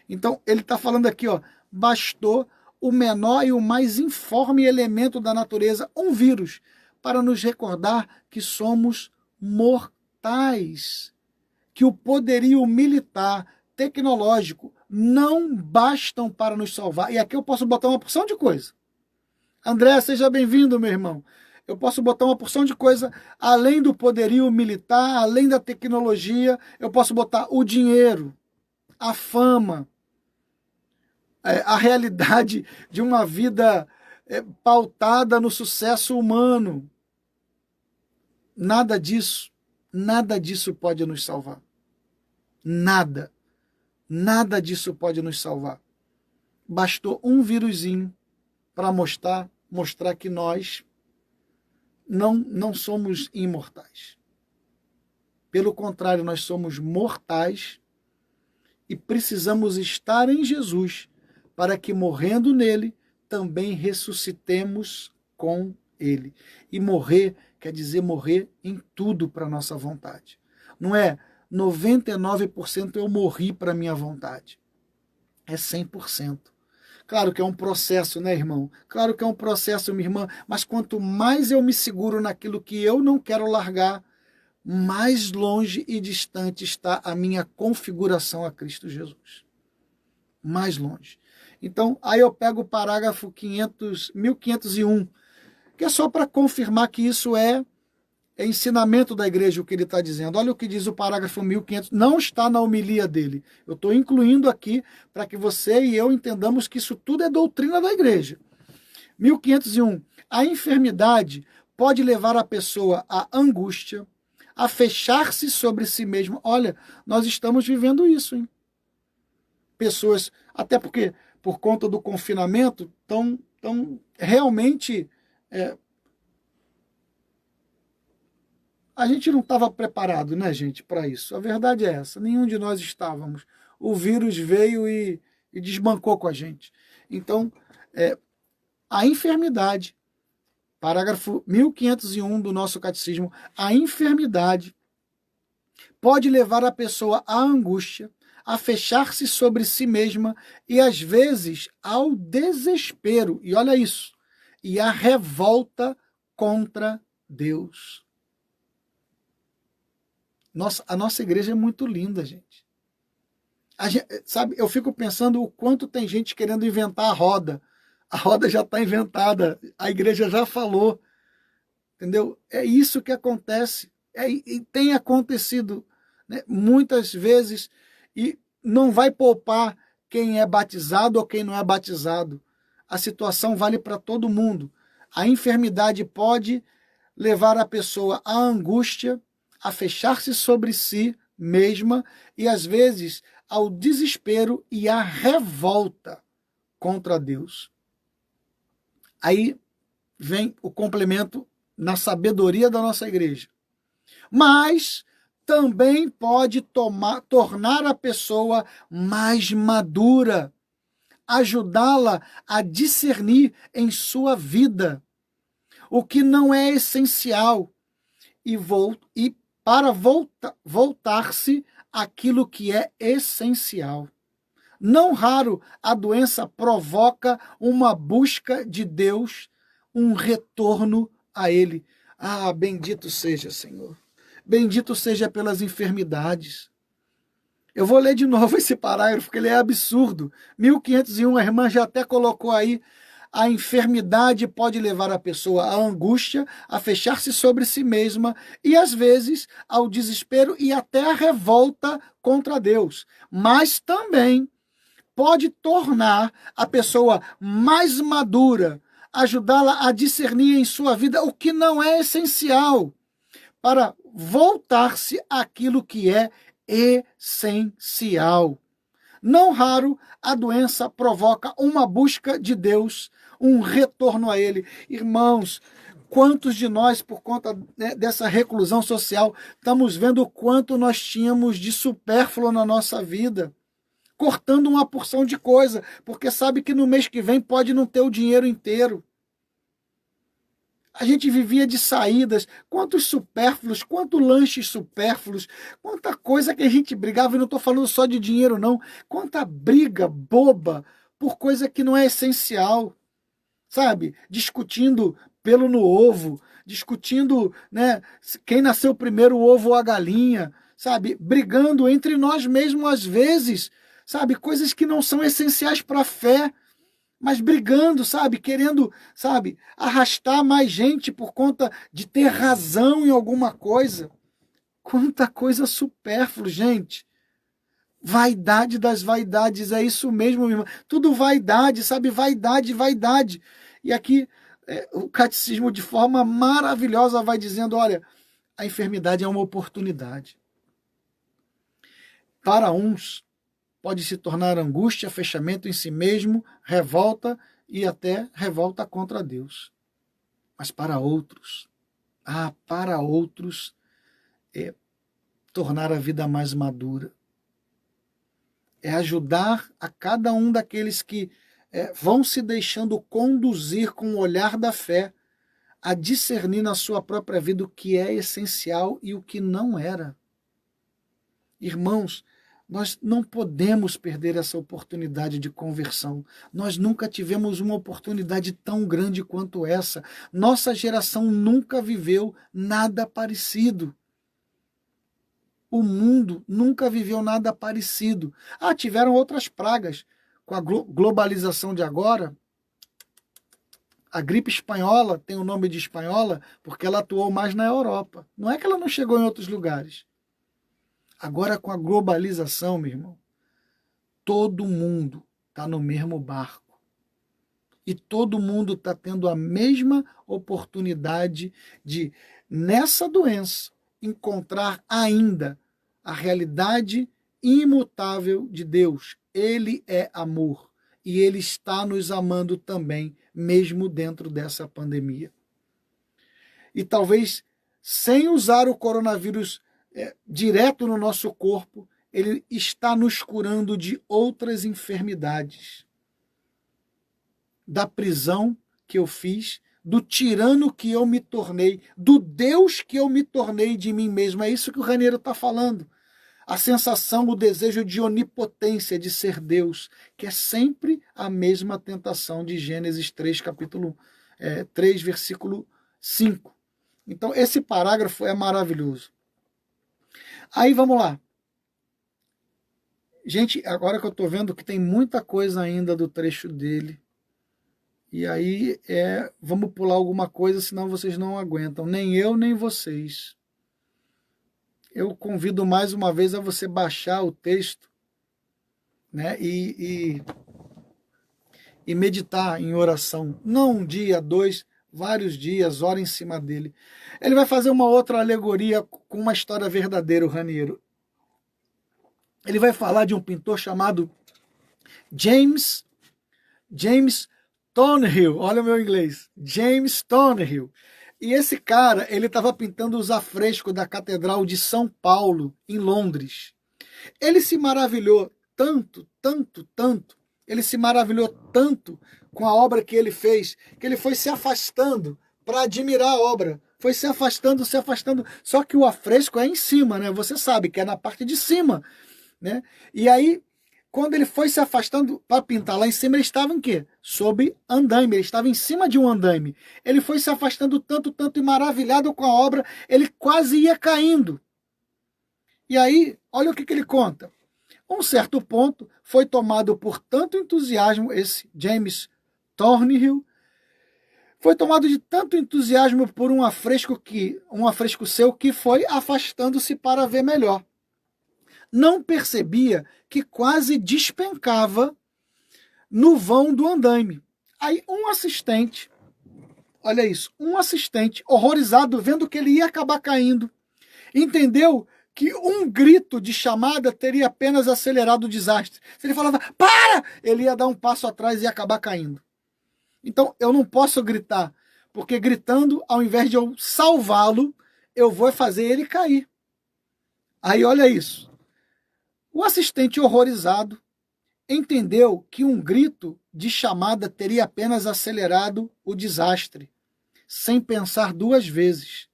Então, ele está falando aqui, ó, bastou o menor e o mais informe elemento da natureza, um vírus, para nos recordar que somos mortais, que o poderio militar, tecnológico, não bastam para nos salvar. E aqui eu posso botar uma porção de coisa. André, seja bem-vindo, meu irmão. Eu posso botar uma porção de coisa além do poderio militar, além da tecnologia. Eu posso botar o dinheiro, a fama, a realidade de uma vida pautada no sucesso humano. Nada disso pode nos salvar. Nada disso pode nos salvar. Bastou um vírusinho para mostrar que nós não somos imortais. Pelo contrário, nós somos mortais e precisamos estar em Jesus para que, morrendo nele, também ressuscitemos com ele. E morrer quer dizer morrer em tudo para a nossa vontade. Não é 99% eu morri para a minha vontade. É 100%. Claro que é um processo, né, irmão? Claro que é um processo, minha irmã, mas quanto mais eu me seguro naquilo que eu não quero largar, mais longe e distante está a minha configuração a Cristo Jesus. Mais longe. Então, aí eu pego o parágrafo 1501, que é só para confirmar que isso é ensinamento da igreja, o que ele está dizendo. Olha o que diz o parágrafo 1500, não está na homilia dele. Eu estou incluindo aqui para que você e eu entendamos que isso tudo é doutrina da igreja. 1501, a enfermidade pode levar a pessoa à angústia, a fechar-se sobre si mesmo. Olha, nós estamos vivendo isso, hein? Pessoas, até porque por conta do confinamento, estão realmente... A gente não estava preparado, né, gente, para isso. A verdade é essa, nenhum de nós estávamos. O vírus veio e desbancou com a gente. Então, a enfermidade, parágrafo 1501 do nosso catecismo, a enfermidade pode levar a pessoa à angústia, a fechar-se sobre si mesma e, às vezes, ao desespero. E olha isso, e a revolta contra Deus. A nossa igreja é muito linda, gente. Sabe, eu fico pensando o quanto tem gente querendo inventar a roda. A roda já está inventada, a igreja já falou. entendeu? É isso que acontece, e tem acontecido, né, muitas vezes, e não vai poupar quem é batizado ou quem não é batizado. A situação vale para todo mundo. A enfermidade pode levar a pessoa à angústia, a fechar-se sobre si mesma e, às vezes, ao desespero e à revolta contra Deus. Aí vem o complemento na sabedoria da nossa igreja. Mas também pode tornar a pessoa mais madura, ajudá-la a discernir em sua vida o que não é essencial e para voltar-se àquilo que é essencial. Não raro, a doença provoca uma busca de Deus, um retorno a Ele. Ah, bendito seja, Senhor. Bendito seja pelas enfermidades. Eu vou ler de novo esse parágrafo, porque ele é absurdo. 1501, a irmã já até colocou aí. A enfermidade pode levar a pessoa à angústia, a fechar-se sobre si mesma e, às vezes, ao desespero e até à revolta contra Deus. Mas também pode tornar a pessoa mais madura, ajudá-la a discernir em sua vida o que não é essencial, para voltar-se àquilo que é essencial. Não raro, a doença provoca uma busca de Deus, um retorno a Ele. Irmãos, quantos de nós, por conta, né, dessa reclusão social, estamos vendo o quanto nós tínhamos de supérfluo na nossa vida, cortando uma porção de coisa, porque sabe que no mês que vem pode não ter o dinheiro inteiro. A gente vivia de saídas, quantos supérfluos, quantos lanches supérfluos, quanta coisa que a gente brigava, e não estou falando só de dinheiro não, quanta briga boba por coisa que não é essencial, sabe? Discutindo pelo no ovo, discutindo, né, quem nasceu primeiro, o ovo ou a galinha, sabe? Brigando entre nós mesmos às vezes, sabe? Coisas que não são essenciais para a fé, mas brigando, sabe? Querendo, sabe? Arrastar mais gente por conta de ter razão em alguma coisa. Quanta coisa supérflua, gente. Vaidade das vaidades, é isso mesmo, minha irmã. Tudo vaidade, sabe? Vaidade, vaidade. E aqui o catecismo, de forma maravilhosa, vai dizendo: olha, a enfermidade é uma oportunidade. Para uns, pode se tornar angústia, fechamento em si mesmo, revolta e até revolta contra Deus. Mas para outros, é tornar a vida mais madura. É ajudar a cada um daqueles que vão se deixando conduzir com o olhar da fé a discernir na sua própria vida o que é essencial e o que não era. Irmãos, nós não podemos perder essa oportunidade de conversão. Nós nunca tivemos uma oportunidade tão grande quanto essa. Nossa geração nunca viveu nada parecido. O mundo nunca viveu nada parecido. Tiveram outras pragas. Com a globalização de agora, a gripe espanhola tem o nome de espanhola porque ela atuou mais na Europa. Não é que ela não chegou em outros lugares. Agora, com a globalização, meu irmão, todo mundo está no mesmo barco. E todo mundo está tendo a mesma oportunidade de, nessa doença, encontrar ainda a realidade imutável de Deus. Ele é amor. E Ele está nos amando também, mesmo dentro dessa pandemia. E talvez, sem usar o coronavírus direto no nosso corpo, ele está nos curando de outras enfermidades. Da prisão que eu fiz, do tirano que eu me tornei, do Deus que eu me tornei de mim mesmo. É isso que o Raniero está falando. A sensação, o desejo de onipotência, de ser Deus, que é sempre a mesma tentação de Gênesis 3, capítulo 3, versículo 5. Então, esse parágrafo é maravilhoso. Aí, vamos lá. Gente, agora que eu estou vendo que tem muita coisa ainda do trecho dele, E aí vamos pular alguma coisa, senão vocês não aguentam, nem eu, nem vocês. Eu convido mais uma vez a você baixar o texto, né, e meditar em oração. Não um dia, dois, vários dias, ora em cima dele. Ele vai fazer uma outra alegoria com uma história verdadeira, o Raniero. Ele vai falar de um pintor chamado James Thornhill. Olha o meu inglês. James Thornhill. E esse cara, ele estava pintando os afrescos da Catedral de São Paulo, em Londres. Ele se maravilhou tanto, ele se maravilhou tanto com a obra que ele fez, que ele foi se afastando para admirar a obra. Foi se afastando. Só que o afresco é em cima, né? Você sabe que é na parte de cima, né? E aí, quando ele foi se afastando para pintar lá em cima, ele estava em quê? Sob andaime, ele estava em cima de um andaime. Ele foi se afastando tanto e maravilhado com a obra, ele quase ia caindo. E aí, olha o que ele conta. Um certo ponto, foi tomado por tanto entusiasmo, esse James Thornhill, foi tomado de tanto entusiasmo por um afresco seu que foi afastando-se para ver melhor. Não percebia que quase despencava no vão do andaime. Aí um assistente, olha isso, um assistente horrorizado, vendo que ele ia acabar caindo, entendeu que um grito de chamada teria apenas acelerado o desastre. Se ele falava, para! Ele ia dar um passo atrás e ia acabar caindo. Então, eu não posso gritar, porque gritando, ao invés de eu salvá-lo, eu vou fazer ele cair. Aí, olha isso. O assistente horrorizado entendeu que um grito de chamada teria apenas acelerado o desastre. Sem pensar duas vezes,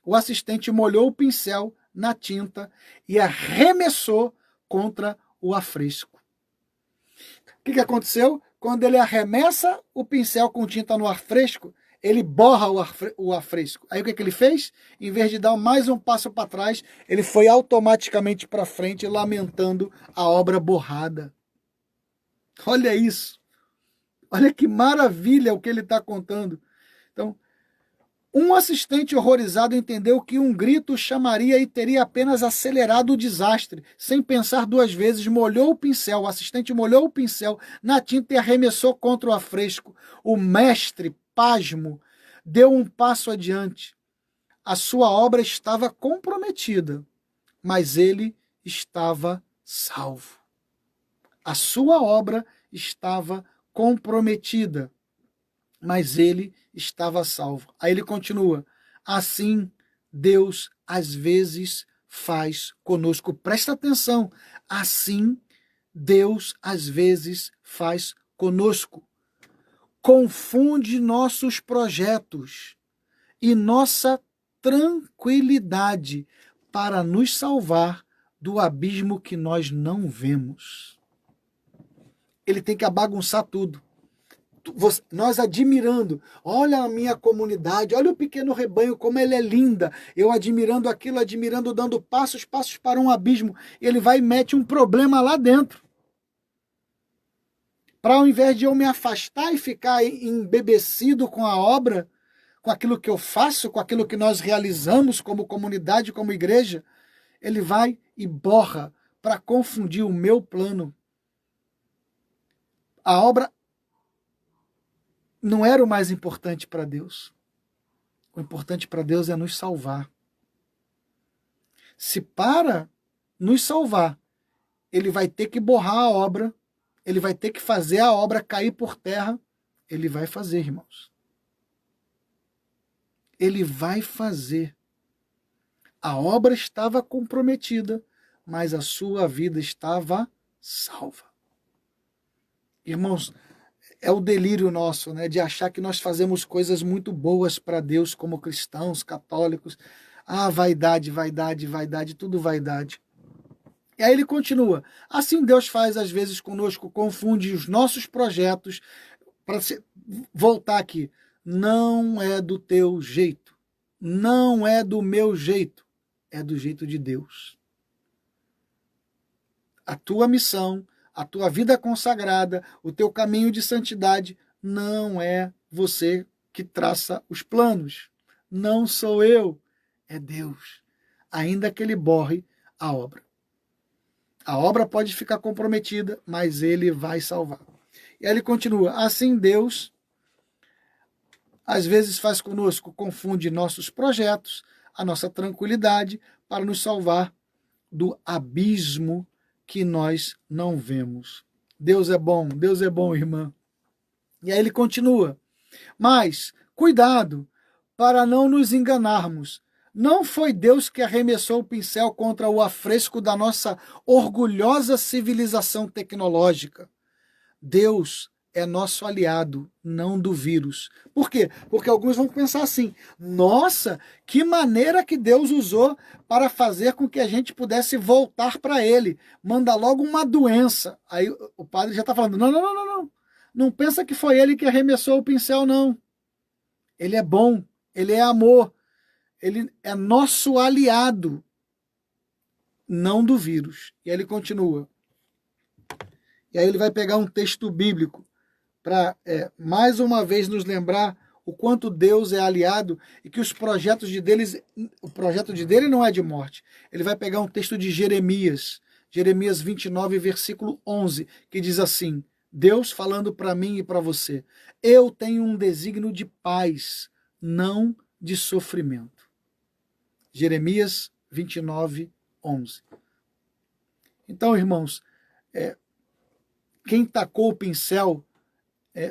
o assistente molhou o pincel na tinta e arremessou contra o afresco. O que aconteceu? Quando ele arremessa o pincel com tinta no afresco, ele borra o afresco. Aí o que ele fez? Em vez de dar mais um passo para trás, ele foi automaticamente para frente, lamentando a obra borrada. Olha isso. Olha que maravilha o que ele está contando. Então, um assistente horrorizado entendeu que um grito chamaria e teria apenas acelerado o desastre. Sem pensar duas vezes, molhou o pincel. O assistente molhou o pincel na tinta e arremessou contra o afresco. O mestre, pasmo, deu um passo adiante. A sua obra estava comprometida, mas ele estava salvo. A sua obra estava comprometida, mas ele estava salvo. Aí ele continua, assim Deus às vezes faz conosco. Presta atenção, assim Deus às vezes faz conosco. Confunde nossos projetos e nossa tranquilidade para nos salvar do abismo que nós não vemos. Ele tem que bagunçar tudo. Nós admirando, olha a minha comunidade, olha o pequeno rebanho, como ele é linda, eu admirando aquilo, dando passos para um abismo, ele vai e mete um problema lá dentro. Para ao invés de eu me afastar e ficar embebecido com a obra, com aquilo que eu faço, com aquilo que nós realizamos como comunidade, como igreja, ele vai e borra para confundir o meu plano. A obra não era o mais importante para Deus. O importante para Deus é nos salvar. Se para nos salvar, ele vai ter que borrar a obra, ele vai ter que fazer a obra cair por terra, ele vai fazer, irmãos. Ele vai fazer. A obra estava comprometida, mas a sua vida estava salva. Irmãos, é o delírio nosso, né, de achar que nós fazemos coisas muito boas para Deus como cristãos, católicos. Ah, vaidade, tudo vaidade. E aí ele continua. Assim Deus faz às vezes conosco, confunde os nossos projetos. Para voltar aqui, não é do teu jeito, não é do meu jeito, é do jeito de Deus. A tua missão, a tua vida consagrada, o teu caminho de santidade não é você que traça os planos. Não sou eu, é Deus. Ainda que ele borre a obra. A obra pode ficar comprometida, mas ele vai salvar. E aí ele continua, assim Deus às vezes faz conosco, confunde nossos projetos, a nossa tranquilidade, para nos salvar do abismo que nós não vemos. Deus é bom, irmã. E aí ele continua, mas cuidado para não nos enganarmos. Não foi Deus que arremessou o pincel contra o afresco da nossa orgulhosa civilização tecnológica. Deus é nosso aliado, não do vírus. Por quê? Porque alguns vão pensar assim, nossa, que maneira que Deus usou para fazer com que a gente pudesse voltar para ele. Manda logo uma doença. Aí o padre já está falando, não. Não pensa que foi ele que arremessou o pincel, não. Ele é bom, ele é amor, ele é nosso aliado, não do vírus. E aí ele continua. E aí ele vai pegar um texto bíblico para, mais uma vez, nos lembrar o quanto Deus é aliado e que o projeto de dele não é de morte. Ele vai pegar um texto de Jeremias 29, versículo 11, que diz assim, Deus falando para mim e para você, eu tenho um desígnio de paz, não de sofrimento. Jeremias 29, 11. Então, irmãos, quem tacou o pincel,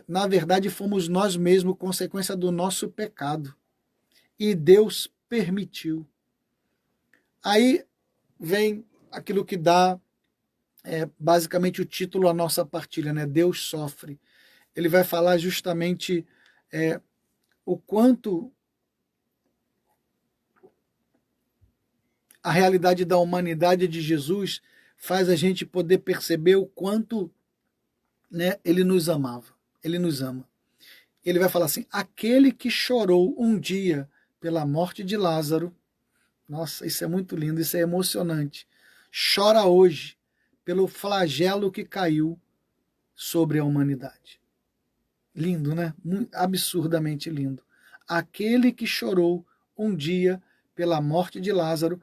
na verdade, fomos nós mesmos, consequência do nosso pecado. E Deus permitiu. Aí vem aquilo que dá basicamente o título à nossa partilha, né? Deus sofre. Ele vai falar justamente o quanto a realidade da humanidade de Jesus faz a gente poder perceber o quanto, né, ele nos amava. Ele nos ama. Ele vai falar assim, aquele que chorou um dia pela morte de Lázaro, nossa, isso é muito lindo, isso é emocionante, chora hoje pelo flagelo que caiu sobre a humanidade. Lindo, né? Absurdamente lindo. Aquele que chorou um dia pela morte de Lázaro,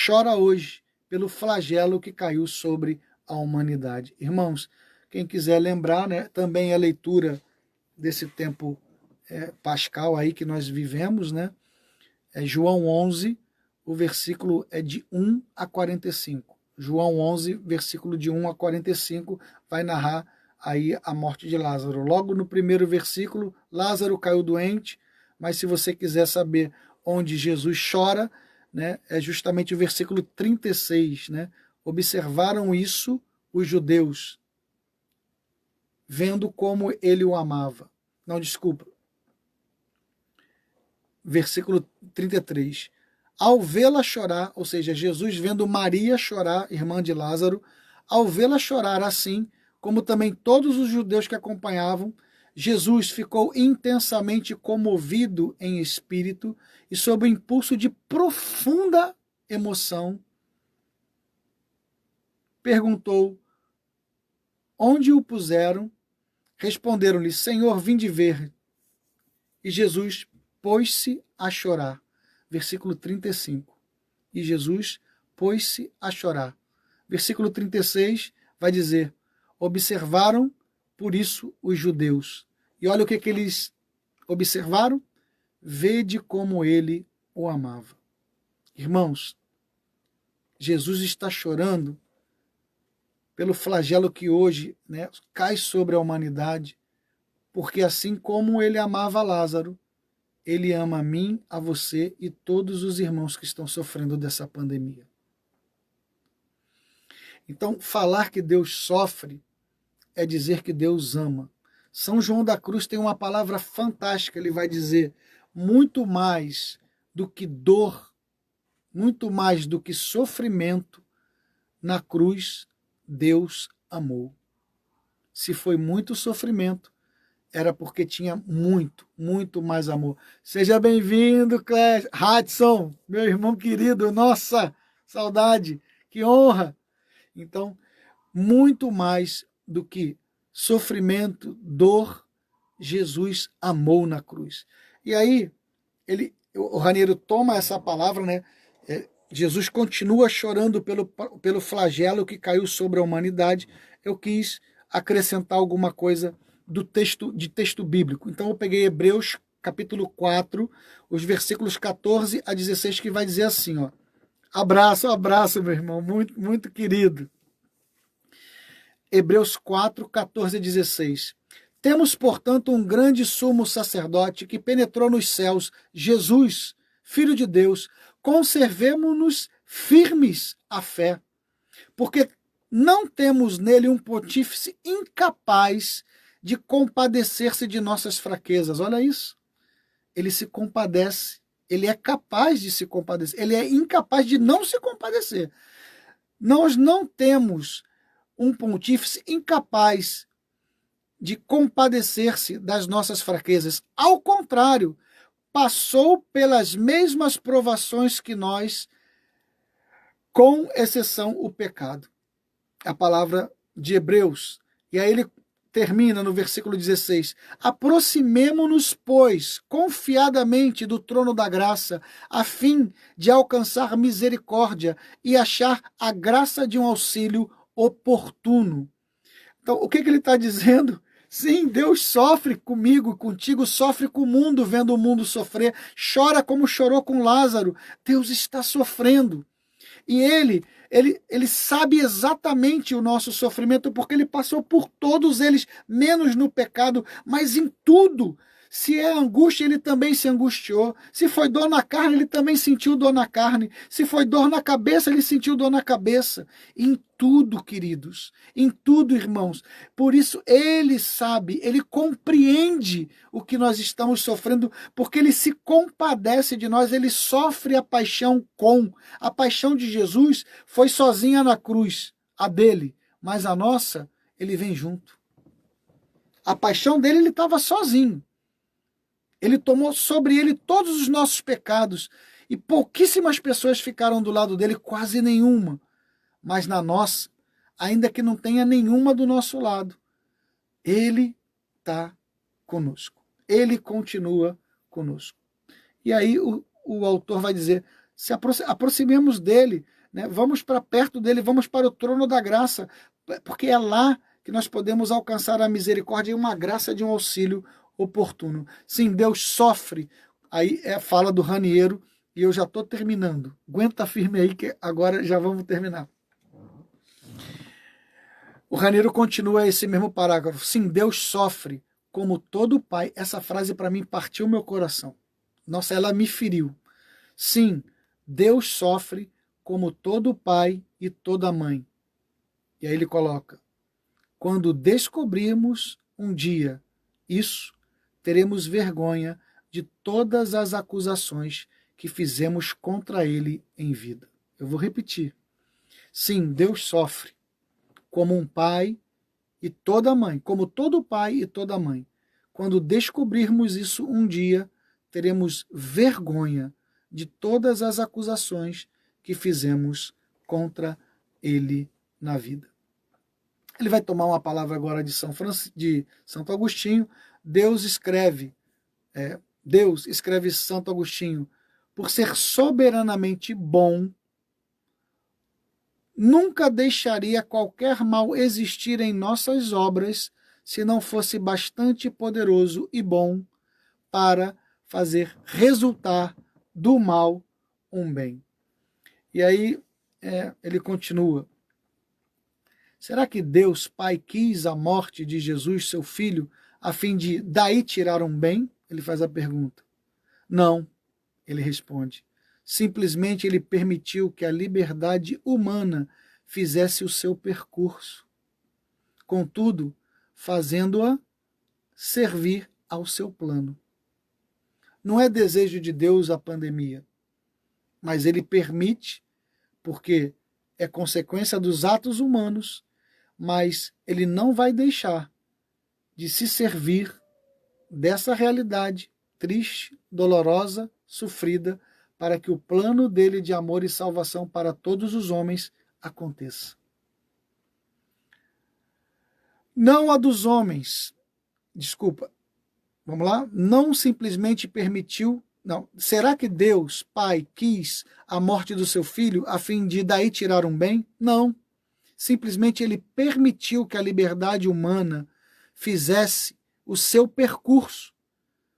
chora hoje pelo flagelo que caiu sobre a humanidade. Irmãos, quem quiser lembrar, né, também a leitura desse tempo pascal aí que nós vivemos, né? É João 11, o versículo é de 1 a 45. João 11, versículo de 1 a 45, vai narrar aí a morte de Lázaro. Logo no primeiro versículo, Lázaro caiu doente, mas se você quiser saber onde Jesus chora, né, é justamente o versículo 36, né? Observaram isso os judeus, vendo como ele o amava. Não, desculpa. Versículo 33. Ao vê-la chorar, ou seja, Jesus vendo Maria chorar, irmã de Lázaro, ao vê-la chorar assim, como também todos os judeus que acompanhavam, Jesus ficou intensamente comovido em espírito e sob o impulso de profunda emoção, perguntou onde o puseram. Responderam-lhe, Senhor, vinde ver. E Jesus pôs-se a chorar. Versículo 35. E Jesus pôs-se a chorar. Versículo 36 vai dizer, observaram por isso os judeus. E olha o que eles observaram. Vede como ele o amava. Irmãos, Jesus está chorando pelo flagelo que hoje, né, cai sobre a humanidade, porque assim como ele amava Lázaro, ele ama a mim, a você e todos os irmãos que estão sofrendo dessa pandemia. Então, falar que Deus sofre é dizer que Deus ama. São João da Cruz tem uma palavra fantástica, ele vai dizer, muito mais do que dor, muito mais do que sofrimento, na cruz Deus amou. Se foi muito sofrimento, era porque tinha muito, muito mais amor. Seja bem-vindo, Hudson, meu irmão querido, nossa, saudade, que honra. Então, muito mais do que sofrimento, dor, Jesus amou na cruz. E aí, o Raniero toma essa palavra, né? Jesus continua chorando pelo flagelo que caiu sobre a humanidade. Eu quis acrescentar alguma coisa de texto bíblico. Então eu peguei Hebreus capítulo 4, os versículos 14 a 16, que vai dizer assim, ó. Abraço, meu irmão, muito, muito querido. Hebreus 4, 14 a 16. Temos, portanto, um grande sumo sacerdote que penetrou nos céus, Jesus, Filho de Deus. Conservemo-nos firmes à fé, porque não temos nele um pontífice incapaz de compadecer-se de nossas fraquezas. Olha isso. Ele se compadece, ele é capaz de se compadecer, ele é incapaz de não se compadecer. Nós não temos um pontífice incapaz de compadecer-se das nossas fraquezas. Ao contrário, passou pelas mesmas provações que nós, com exceção o pecado. A palavra de Hebreus. E aí ele termina no versículo 16. Aproximemo-nos, pois, confiadamente do trono da graça, a fim de alcançar misericórdia e achar a graça de um auxílio oportuno. Então, o que ele está dizendo? Sim, Deus sofre comigo e contigo, sofre com o mundo, vendo o mundo sofrer, chora como chorou com Lázaro. Deus está sofrendo. E ele sabe exatamente o nosso sofrimento, porque ele passou por todos eles, menos no pecado, mas em tudo. Se é angústia, ele também se angustiou. Se foi dor na carne, ele também sentiu dor na carne. Se foi dor na cabeça, ele sentiu dor na cabeça. Em tudo, queridos. Em tudo, irmãos. Por isso, ele sabe, ele compreende o que nós estamos sofrendo, porque ele se compadece de nós, ele sofre a paixão com. A paixão de Jesus foi sozinha na cruz, a dele. Mas a nossa, ele vem junto. A paixão dele, ele estava sozinho. Ele tomou sobre ele todos os nossos pecados e pouquíssimas pessoas ficaram do lado dele, quase nenhuma. Mas na nossa, ainda que não tenha nenhuma do nosso lado, ele está conosco. Ele continua conosco. E aí o autor vai dizer, se aproximemos dele, né? Vamos para perto dele, vamos para o trono da graça, porque é lá que nós podemos alcançar a misericórdia e uma graça de um auxílio oportuno. Sim, Deus sofre. Aí é a fala do Raniero e eu já estou terminando. Aguenta firme aí que agora já vamos terminar. O Raniero continua esse mesmo parágrafo. Sim, Deus sofre como todo pai. Essa frase para mim partiu meu coração. Nossa, ela me feriu. Sim, Deus sofre como todo pai e toda mãe. E aí ele coloca, quando descobrirmos um dia isso, teremos vergonha de todas as acusações que fizemos contra ele em vida. Eu vou repetir. Sim, Deus sofre como um pai e toda mãe, como todo pai e toda mãe. Quando descobrirmos isso um dia, teremos vergonha de todas as acusações que fizemos contra ele na vida. Ele vai tomar uma palavra agora de Santo Agostinho. Deus escreve Santo Agostinho, por ser soberanamente bom, nunca deixaria qualquer mal existir em nossas obras, se não fosse bastante poderoso e bom para fazer resultar do mal um bem. E aí ele continua. Será que Deus Pai quis a morte de Jesus, seu filho, a fim de daí tirar um bem? Ele faz a pergunta. Não, ele responde. Simplesmente ele permitiu que a liberdade humana fizesse o seu percurso. Contudo, fazendo-a servir ao seu plano. Não é desejo de Deus a pandemia, mas ele permite, porque é consequência dos atos humanos, mas ele não vai deixar de se servir dessa realidade triste, dolorosa, sofrida, para que o plano dele de amor e salvação para todos os homens aconteça. Não a dos homens, desculpa, vamos lá, não simplesmente permitiu, não, será que Deus, Pai, quis a morte do seu filho a fim de daí tirar um bem? Não, simplesmente ele permitiu que a liberdade humana fizesse o seu percurso,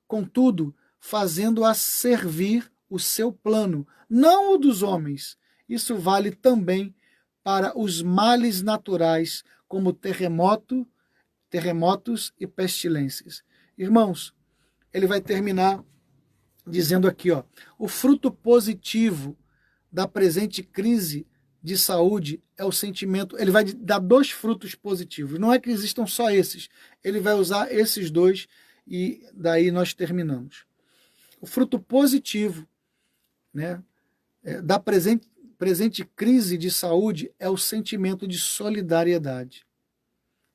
contudo, fazendo-a servir o seu plano, não o dos homens. Isso vale também para os males naturais, como terremotos e pestilências. Irmãos, ele vai terminar dizendo aqui, ó, o fruto positivo da presente crise de saúde é o sentimento, ele vai dar dois frutos positivos, não é que existam só esses, ele vai usar esses dois e daí nós terminamos. O fruto positivo, né, da presente crise de saúde é o sentimento de solidariedade.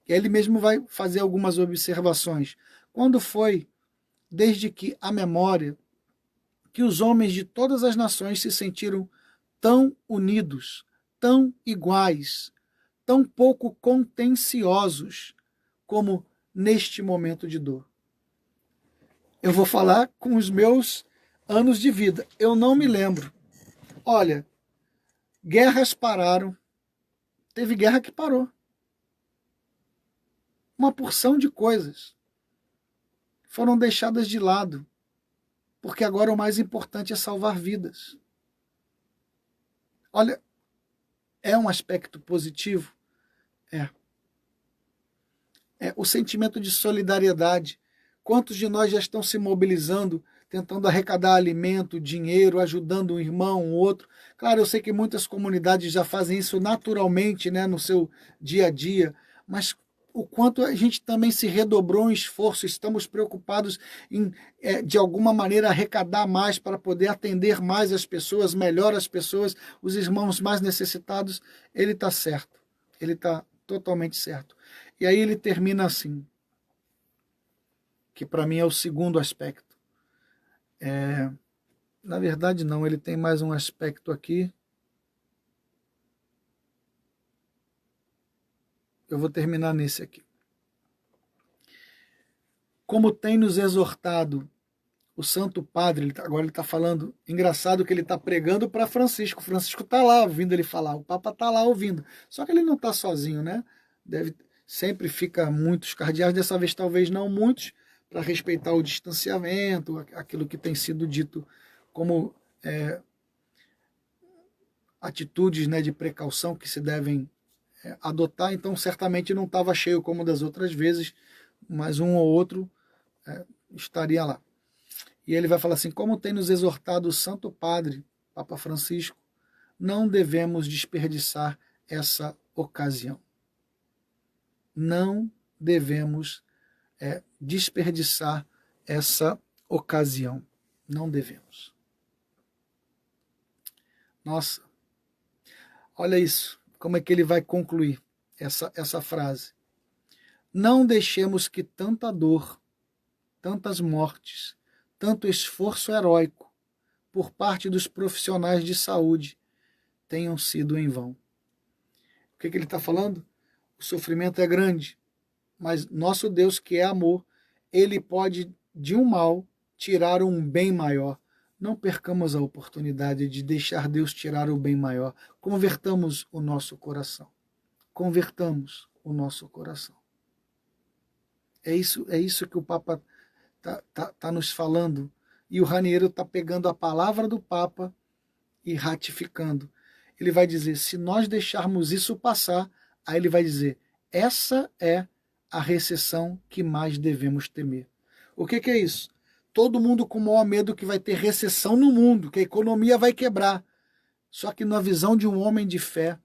E ele mesmo vai fazer algumas observações. Quando foi, desde que a memória, que os homens de todas as nações se sentiram tão unidos, tão iguais, tão pouco contenciosos como neste momento de dor? Eu vou falar com os meus anos de vida. Eu não me lembro. Olha, guerras pararam. Teve guerra que parou. Uma porção de coisas foram deixadas de lado, porque agora o mais importante é salvar vidas. Olha, é um aspecto positivo? É. É o sentimento de solidariedade. Quantos de nós já estão se mobilizando, tentando arrecadar alimento, dinheiro, ajudando um irmão, um outro? Claro, eu sei que muitas comunidades já fazem isso naturalmente, né, no seu dia a dia, mas o quanto a gente também se redobrou em esforço, estamos preocupados em, de alguma maneira, arrecadar mais para poder atender mais as pessoas, melhor as pessoas, os irmãos mais necessitados. Ele está certo, ele está totalmente certo. E aí ele termina assim, que para mim é o segundo aspecto. Na verdade não, ele tem mais um aspecto aqui. Eu vou terminar nesse aqui. Como tem nos exortado o Santo Padre, agora ele está falando, engraçado que ele está pregando para Francisco. Francisco está lá ouvindo ele falar, o Papa está lá ouvindo. Só que ele não está sozinho, né? Sempre fica muitos cardeais, dessa vez talvez não muitos, para respeitar o distanciamento, aquilo que tem sido dito como atitudes, né, de precaução que se devem adotar. Então certamente não estava cheio como das outras vezes, mas um ou outro estaria lá. E ele vai falar assim, como tem nos exortado o Santo Padre, Papa Francisco, não devemos desperdiçar essa ocasião. Não devemos desperdiçar essa ocasião. Não devemos. Nossa, olha isso, como é que ele vai concluir essa frase. Não deixemos que tanta dor, tantas mortes, tanto esforço heróico por parte dos profissionais de saúde tenham sido em vão. O que ele está falando? O sofrimento é grande, mas nosso Deus, que é amor, ele pode de um mal tirar um bem maior. Não percamos a oportunidade de deixar Deus tirar o bem maior. Convertamos o nosso coração. Convertamos o nosso coração. É isso que o Papa tá nos falando. E o Raniero está pegando a palavra do Papa e ratificando. Ele vai dizer, se nós deixarmos isso passar, aí ele vai dizer, essa é a recessão que mais devemos temer. O que é isso? Todo mundo com o maior medo que vai ter recessão no mundo, que a economia vai quebrar. Só que na visão de um homem de fé,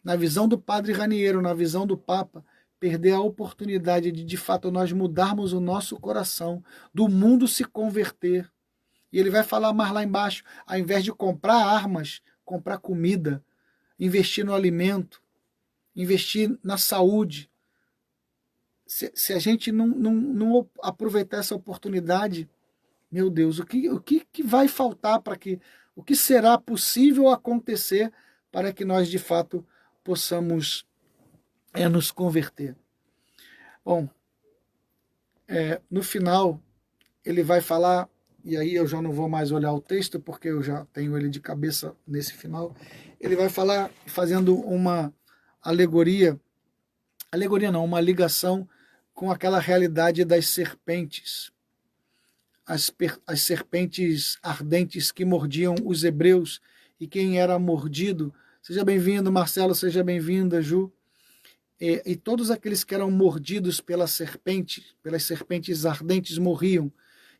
na visão do Padre Raniero, na visão do Papa, perder a oportunidade de fato, nós mudarmos o nosso coração, do mundo se converter. E ele vai falar mais lá embaixo, ao invés de comprar armas, comprar comida, investir no alimento, investir na saúde. Se a gente não aproveitar essa oportunidade, meu Deus, o que vai faltar para que, o que será possível acontecer para que nós de fato possamos nos converter? Bom, no final, ele vai falar, e aí eu já não vou mais olhar o texto, porque eu já tenho ele de cabeça nesse final. Ele vai falar fazendo uma alegoria não, uma ligação com aquela realidade das serpentes, as serpentes ardentes que mordiam os hebreus, e quem era mordido, seja bem-vindo Marcelo, seja bem-vinda Ju, e todos aqueles que eram mordidos pelas serpentes ardentes morriam.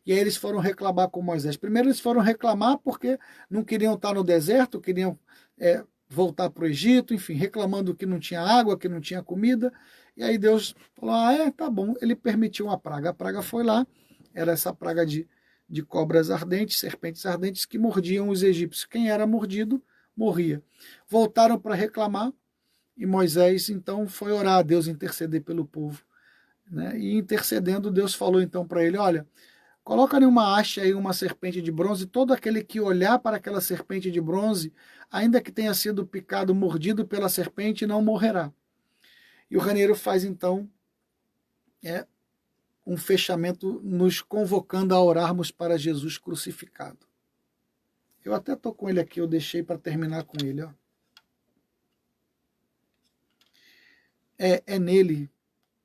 E aí eles foram reclamar com Moisés. Primeiro eles foram reclamar porque não queriam estar no deserto, queriam voltar para o Egito, enfim, reclamando que não tinha água, que não tinha comida. E aí Deus falou, tá bom. Ele permitiu uma praga. A praga foi lá, era essa praga de cobras ardentes, serpentes ardentes, que mordiam os egípcios. Quem era mordido, morria. Voltaram para reclamar, e Moisés, então, foi orar a Deus, interceder pelo povo. Né? E intercedendo, Deus falou então para ele, olha, coloca em uma haste aí uma serpente de bronze, todo aquele que olhar para aquela serpente de bronze, ainda que tenha sido picado, mordido pela serpente, não morrerá. E o Raniero faz então um fechamento nos convocando a orarmos para Jesus crucificado. Eu até estou com ele aqui, eu deixei para terminar com ele. Ó. É nele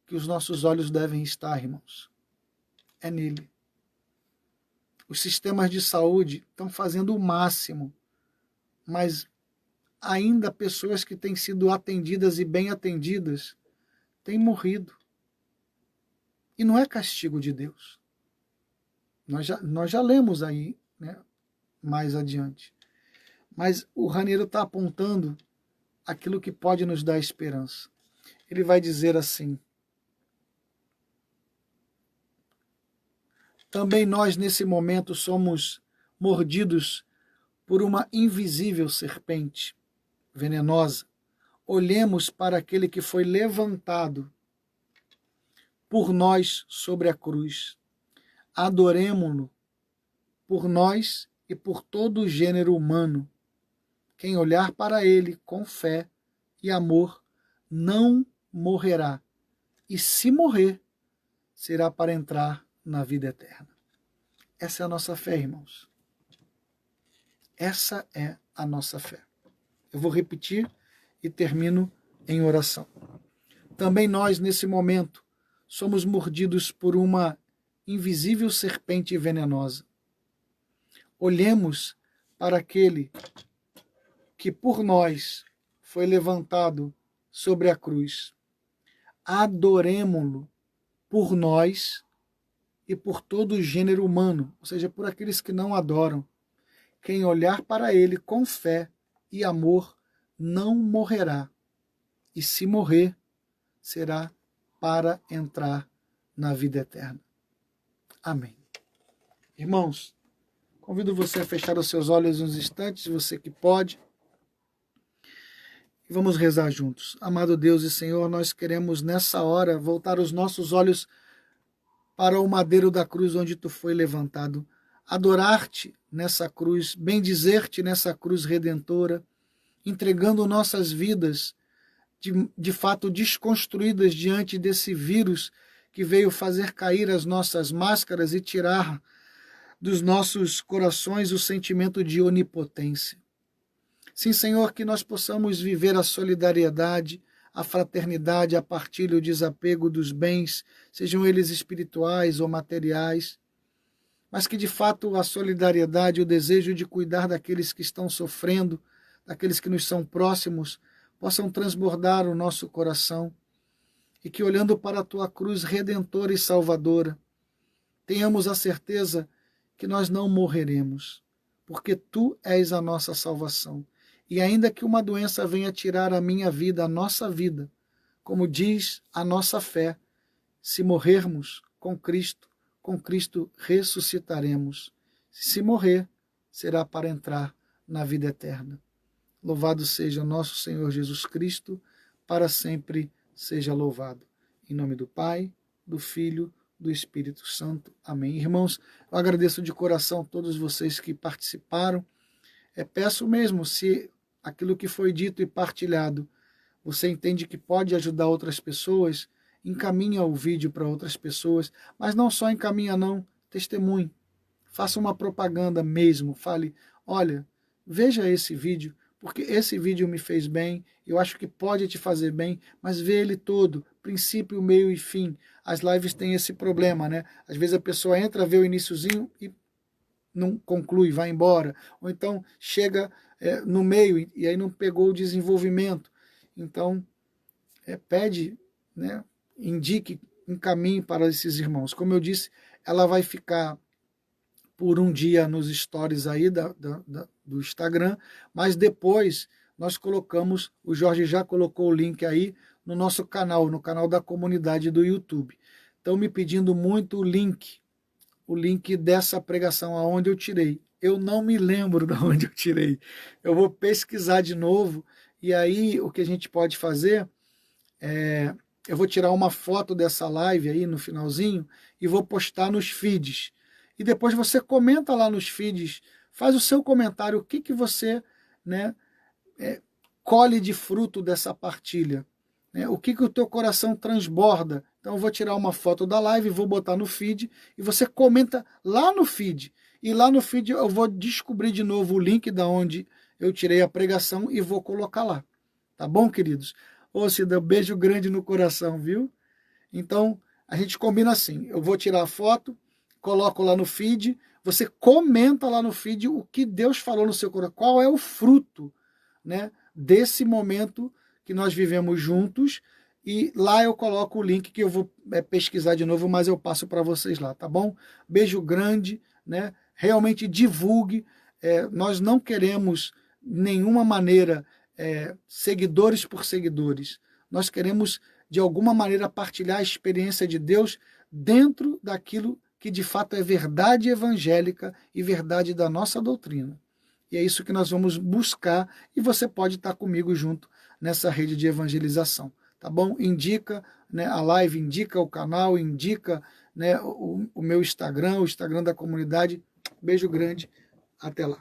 que os nossos olhos devem estar, irmãos. É nele. Os sistemas de saúde estão fazendo o máximo, mas ainda pessoas que têm sido atendidas e bem atendidas têm morrido. E não é castigo de Deus. Nós já lemos aí, né, mais adiante. Mas o Raniero está apontando aquilo que pode nos dar esperança. Ele vai dizer assim: também nós, nesse momento, somos mordidos por uma invisível serpente venenosa. Olhemos para aquele que foi levantado por nós sobre a cruz. Adoremo-lo por nós e por todo o gênero humano. Quem olhar para ele com fé e amor não morrerá. E se morrer, será para entrar na vida eterna. Essa é a nossa fé, irmãos. Essa é a nossa fé. Eu vou repetir e termino em oração. Também nós, nesse momento, somos mordidos por uma invisível serpente venenosa. Olhemos para aquele que por nós foi levantado sobre a cruz. Adoremo-lo por nós e por todo o gênero humano, ou seja, por aqueles que não adoram. Quem olhar para ele com fé e amor não morrerá, e se morrer, será para entrar na vida eterna. Amém. Irmãos, convido você a fechar os seus olhos uns instantes, você que pode, e vamos rezar juntos. Amado Deus e Senhor, nós queremos nessa hora voltar os nossos olhos para o madeiro da cruz onde tu foi levantado, adorar-te nessa cruz, bendizer-te nessa cruz redentora, entregando nossas vidas de fato desconstruídas diante desse vírus que veio fazer cair as nossas máscaras e tirar dos nossos corações o sentimento de onipotência. Sim, Senhor, que nós possamos viver a solidariedade, a fraternidade, a partilha, o desapego dos bens, sejam eles espirituais ou materiais, mas que de fato a solidariedade, o desejo de cuidar daqueles que estão sofrendo, daqueles que nos são próximos, possam transbordar o nosso coração, e que olhando para a tua cruz redentora e salvadora, tenhamos a certeza que nós não morreremos, porque tu és a nossa salvação. E ainda que uma doença venha tirar a minha vida, a nossa vida, como diz a nossa fé, se morrermos com Cristo ressuscitaremos. Se morrer, será para entrar na vida eterna. Louvado seja nosso Senhor Jesus Cristo, para sempre seja louvado. Em nome do Pai, do Filho, do Espírito Santo. Amém. Irmãos, eu agradeço de coração a todos vocês que participaram. Peço mesmo, se aquilo que foi dito e partilhado, você entende que pode ajudar outras pessoas, encaminha o vídeo para outras pessoas, mas não só encaminha não, testemunhe. Faça uma propaganda mesmo, fale, olha, veja esse vídeo, porque esse vídeo me fez bem, eu acho que pode te fazer bem, mas vê ele todo, princípio, meio e fim. As lives têm esse problema, né? Às vezes a pessoa entra, vê o iniciozinho e não conclui, vai embora. Ou então chega no meio e aí não pegou o desenvolvimento. Então, pede, né, indique um caminho para esses irmãos. Como eu disse, ela vai ficar por um dia nos stories aí do Instagram, mas depois nós colocamos, o Jorge já colocou o link aí no nosso canal, no canal da comunidade do YouTube. Estão me pedindo muito o link dessa pregação, aonde eu tirei. Eu não me lembro de onde eu tirei. Eu vou pesquisar de novo, e aí o que a gente pode fazer eu vou tirar uma foto dessa live aí no finalzinho e vou postar nos feeds. E depois você comenta lá nos feeds, faz o seu comentário, o que você, né, colhe de fruto dessa partilha. Né? O que o teu coração transborda. Então eu vou tirar uma foto da live, vou botar no feed e você comenta lá no feed. E lá no feed eu vou descobrir de novo o link da onde eu tirei a pregação e vou colocar lá. Tá bom, queridos? Ô, Cida, beijo grande no coração, viu? Então, a gente combina assim, eu vou tirar a foto, coloco lá no feed, você comenta lá no feed o que Deus falou no seu coração, qual é o fruto, né, desse momento que nós vivemos juntos, e lá eu coloco o link que eu vou pesquisar de novo, mas eu passo para vocês lá, tá bom? Beijo grande, né? Realmente divulgue, nós não queremos nenhuma maneira seguidores por seguidores, nós queremos de alguma maneira partilhar a experiência de Deus dentro daquilo que de fato é verdade evangélica e verdade da nossa doutrina. E é isso que nós vamos buscar, e você pode estar comigo junto nessa rede de evangelização, tá bom? Indica, né, a live, indica o canal, indica, né, o meu Instagram, o Instagram da comunidade. Beijo grande, até lá.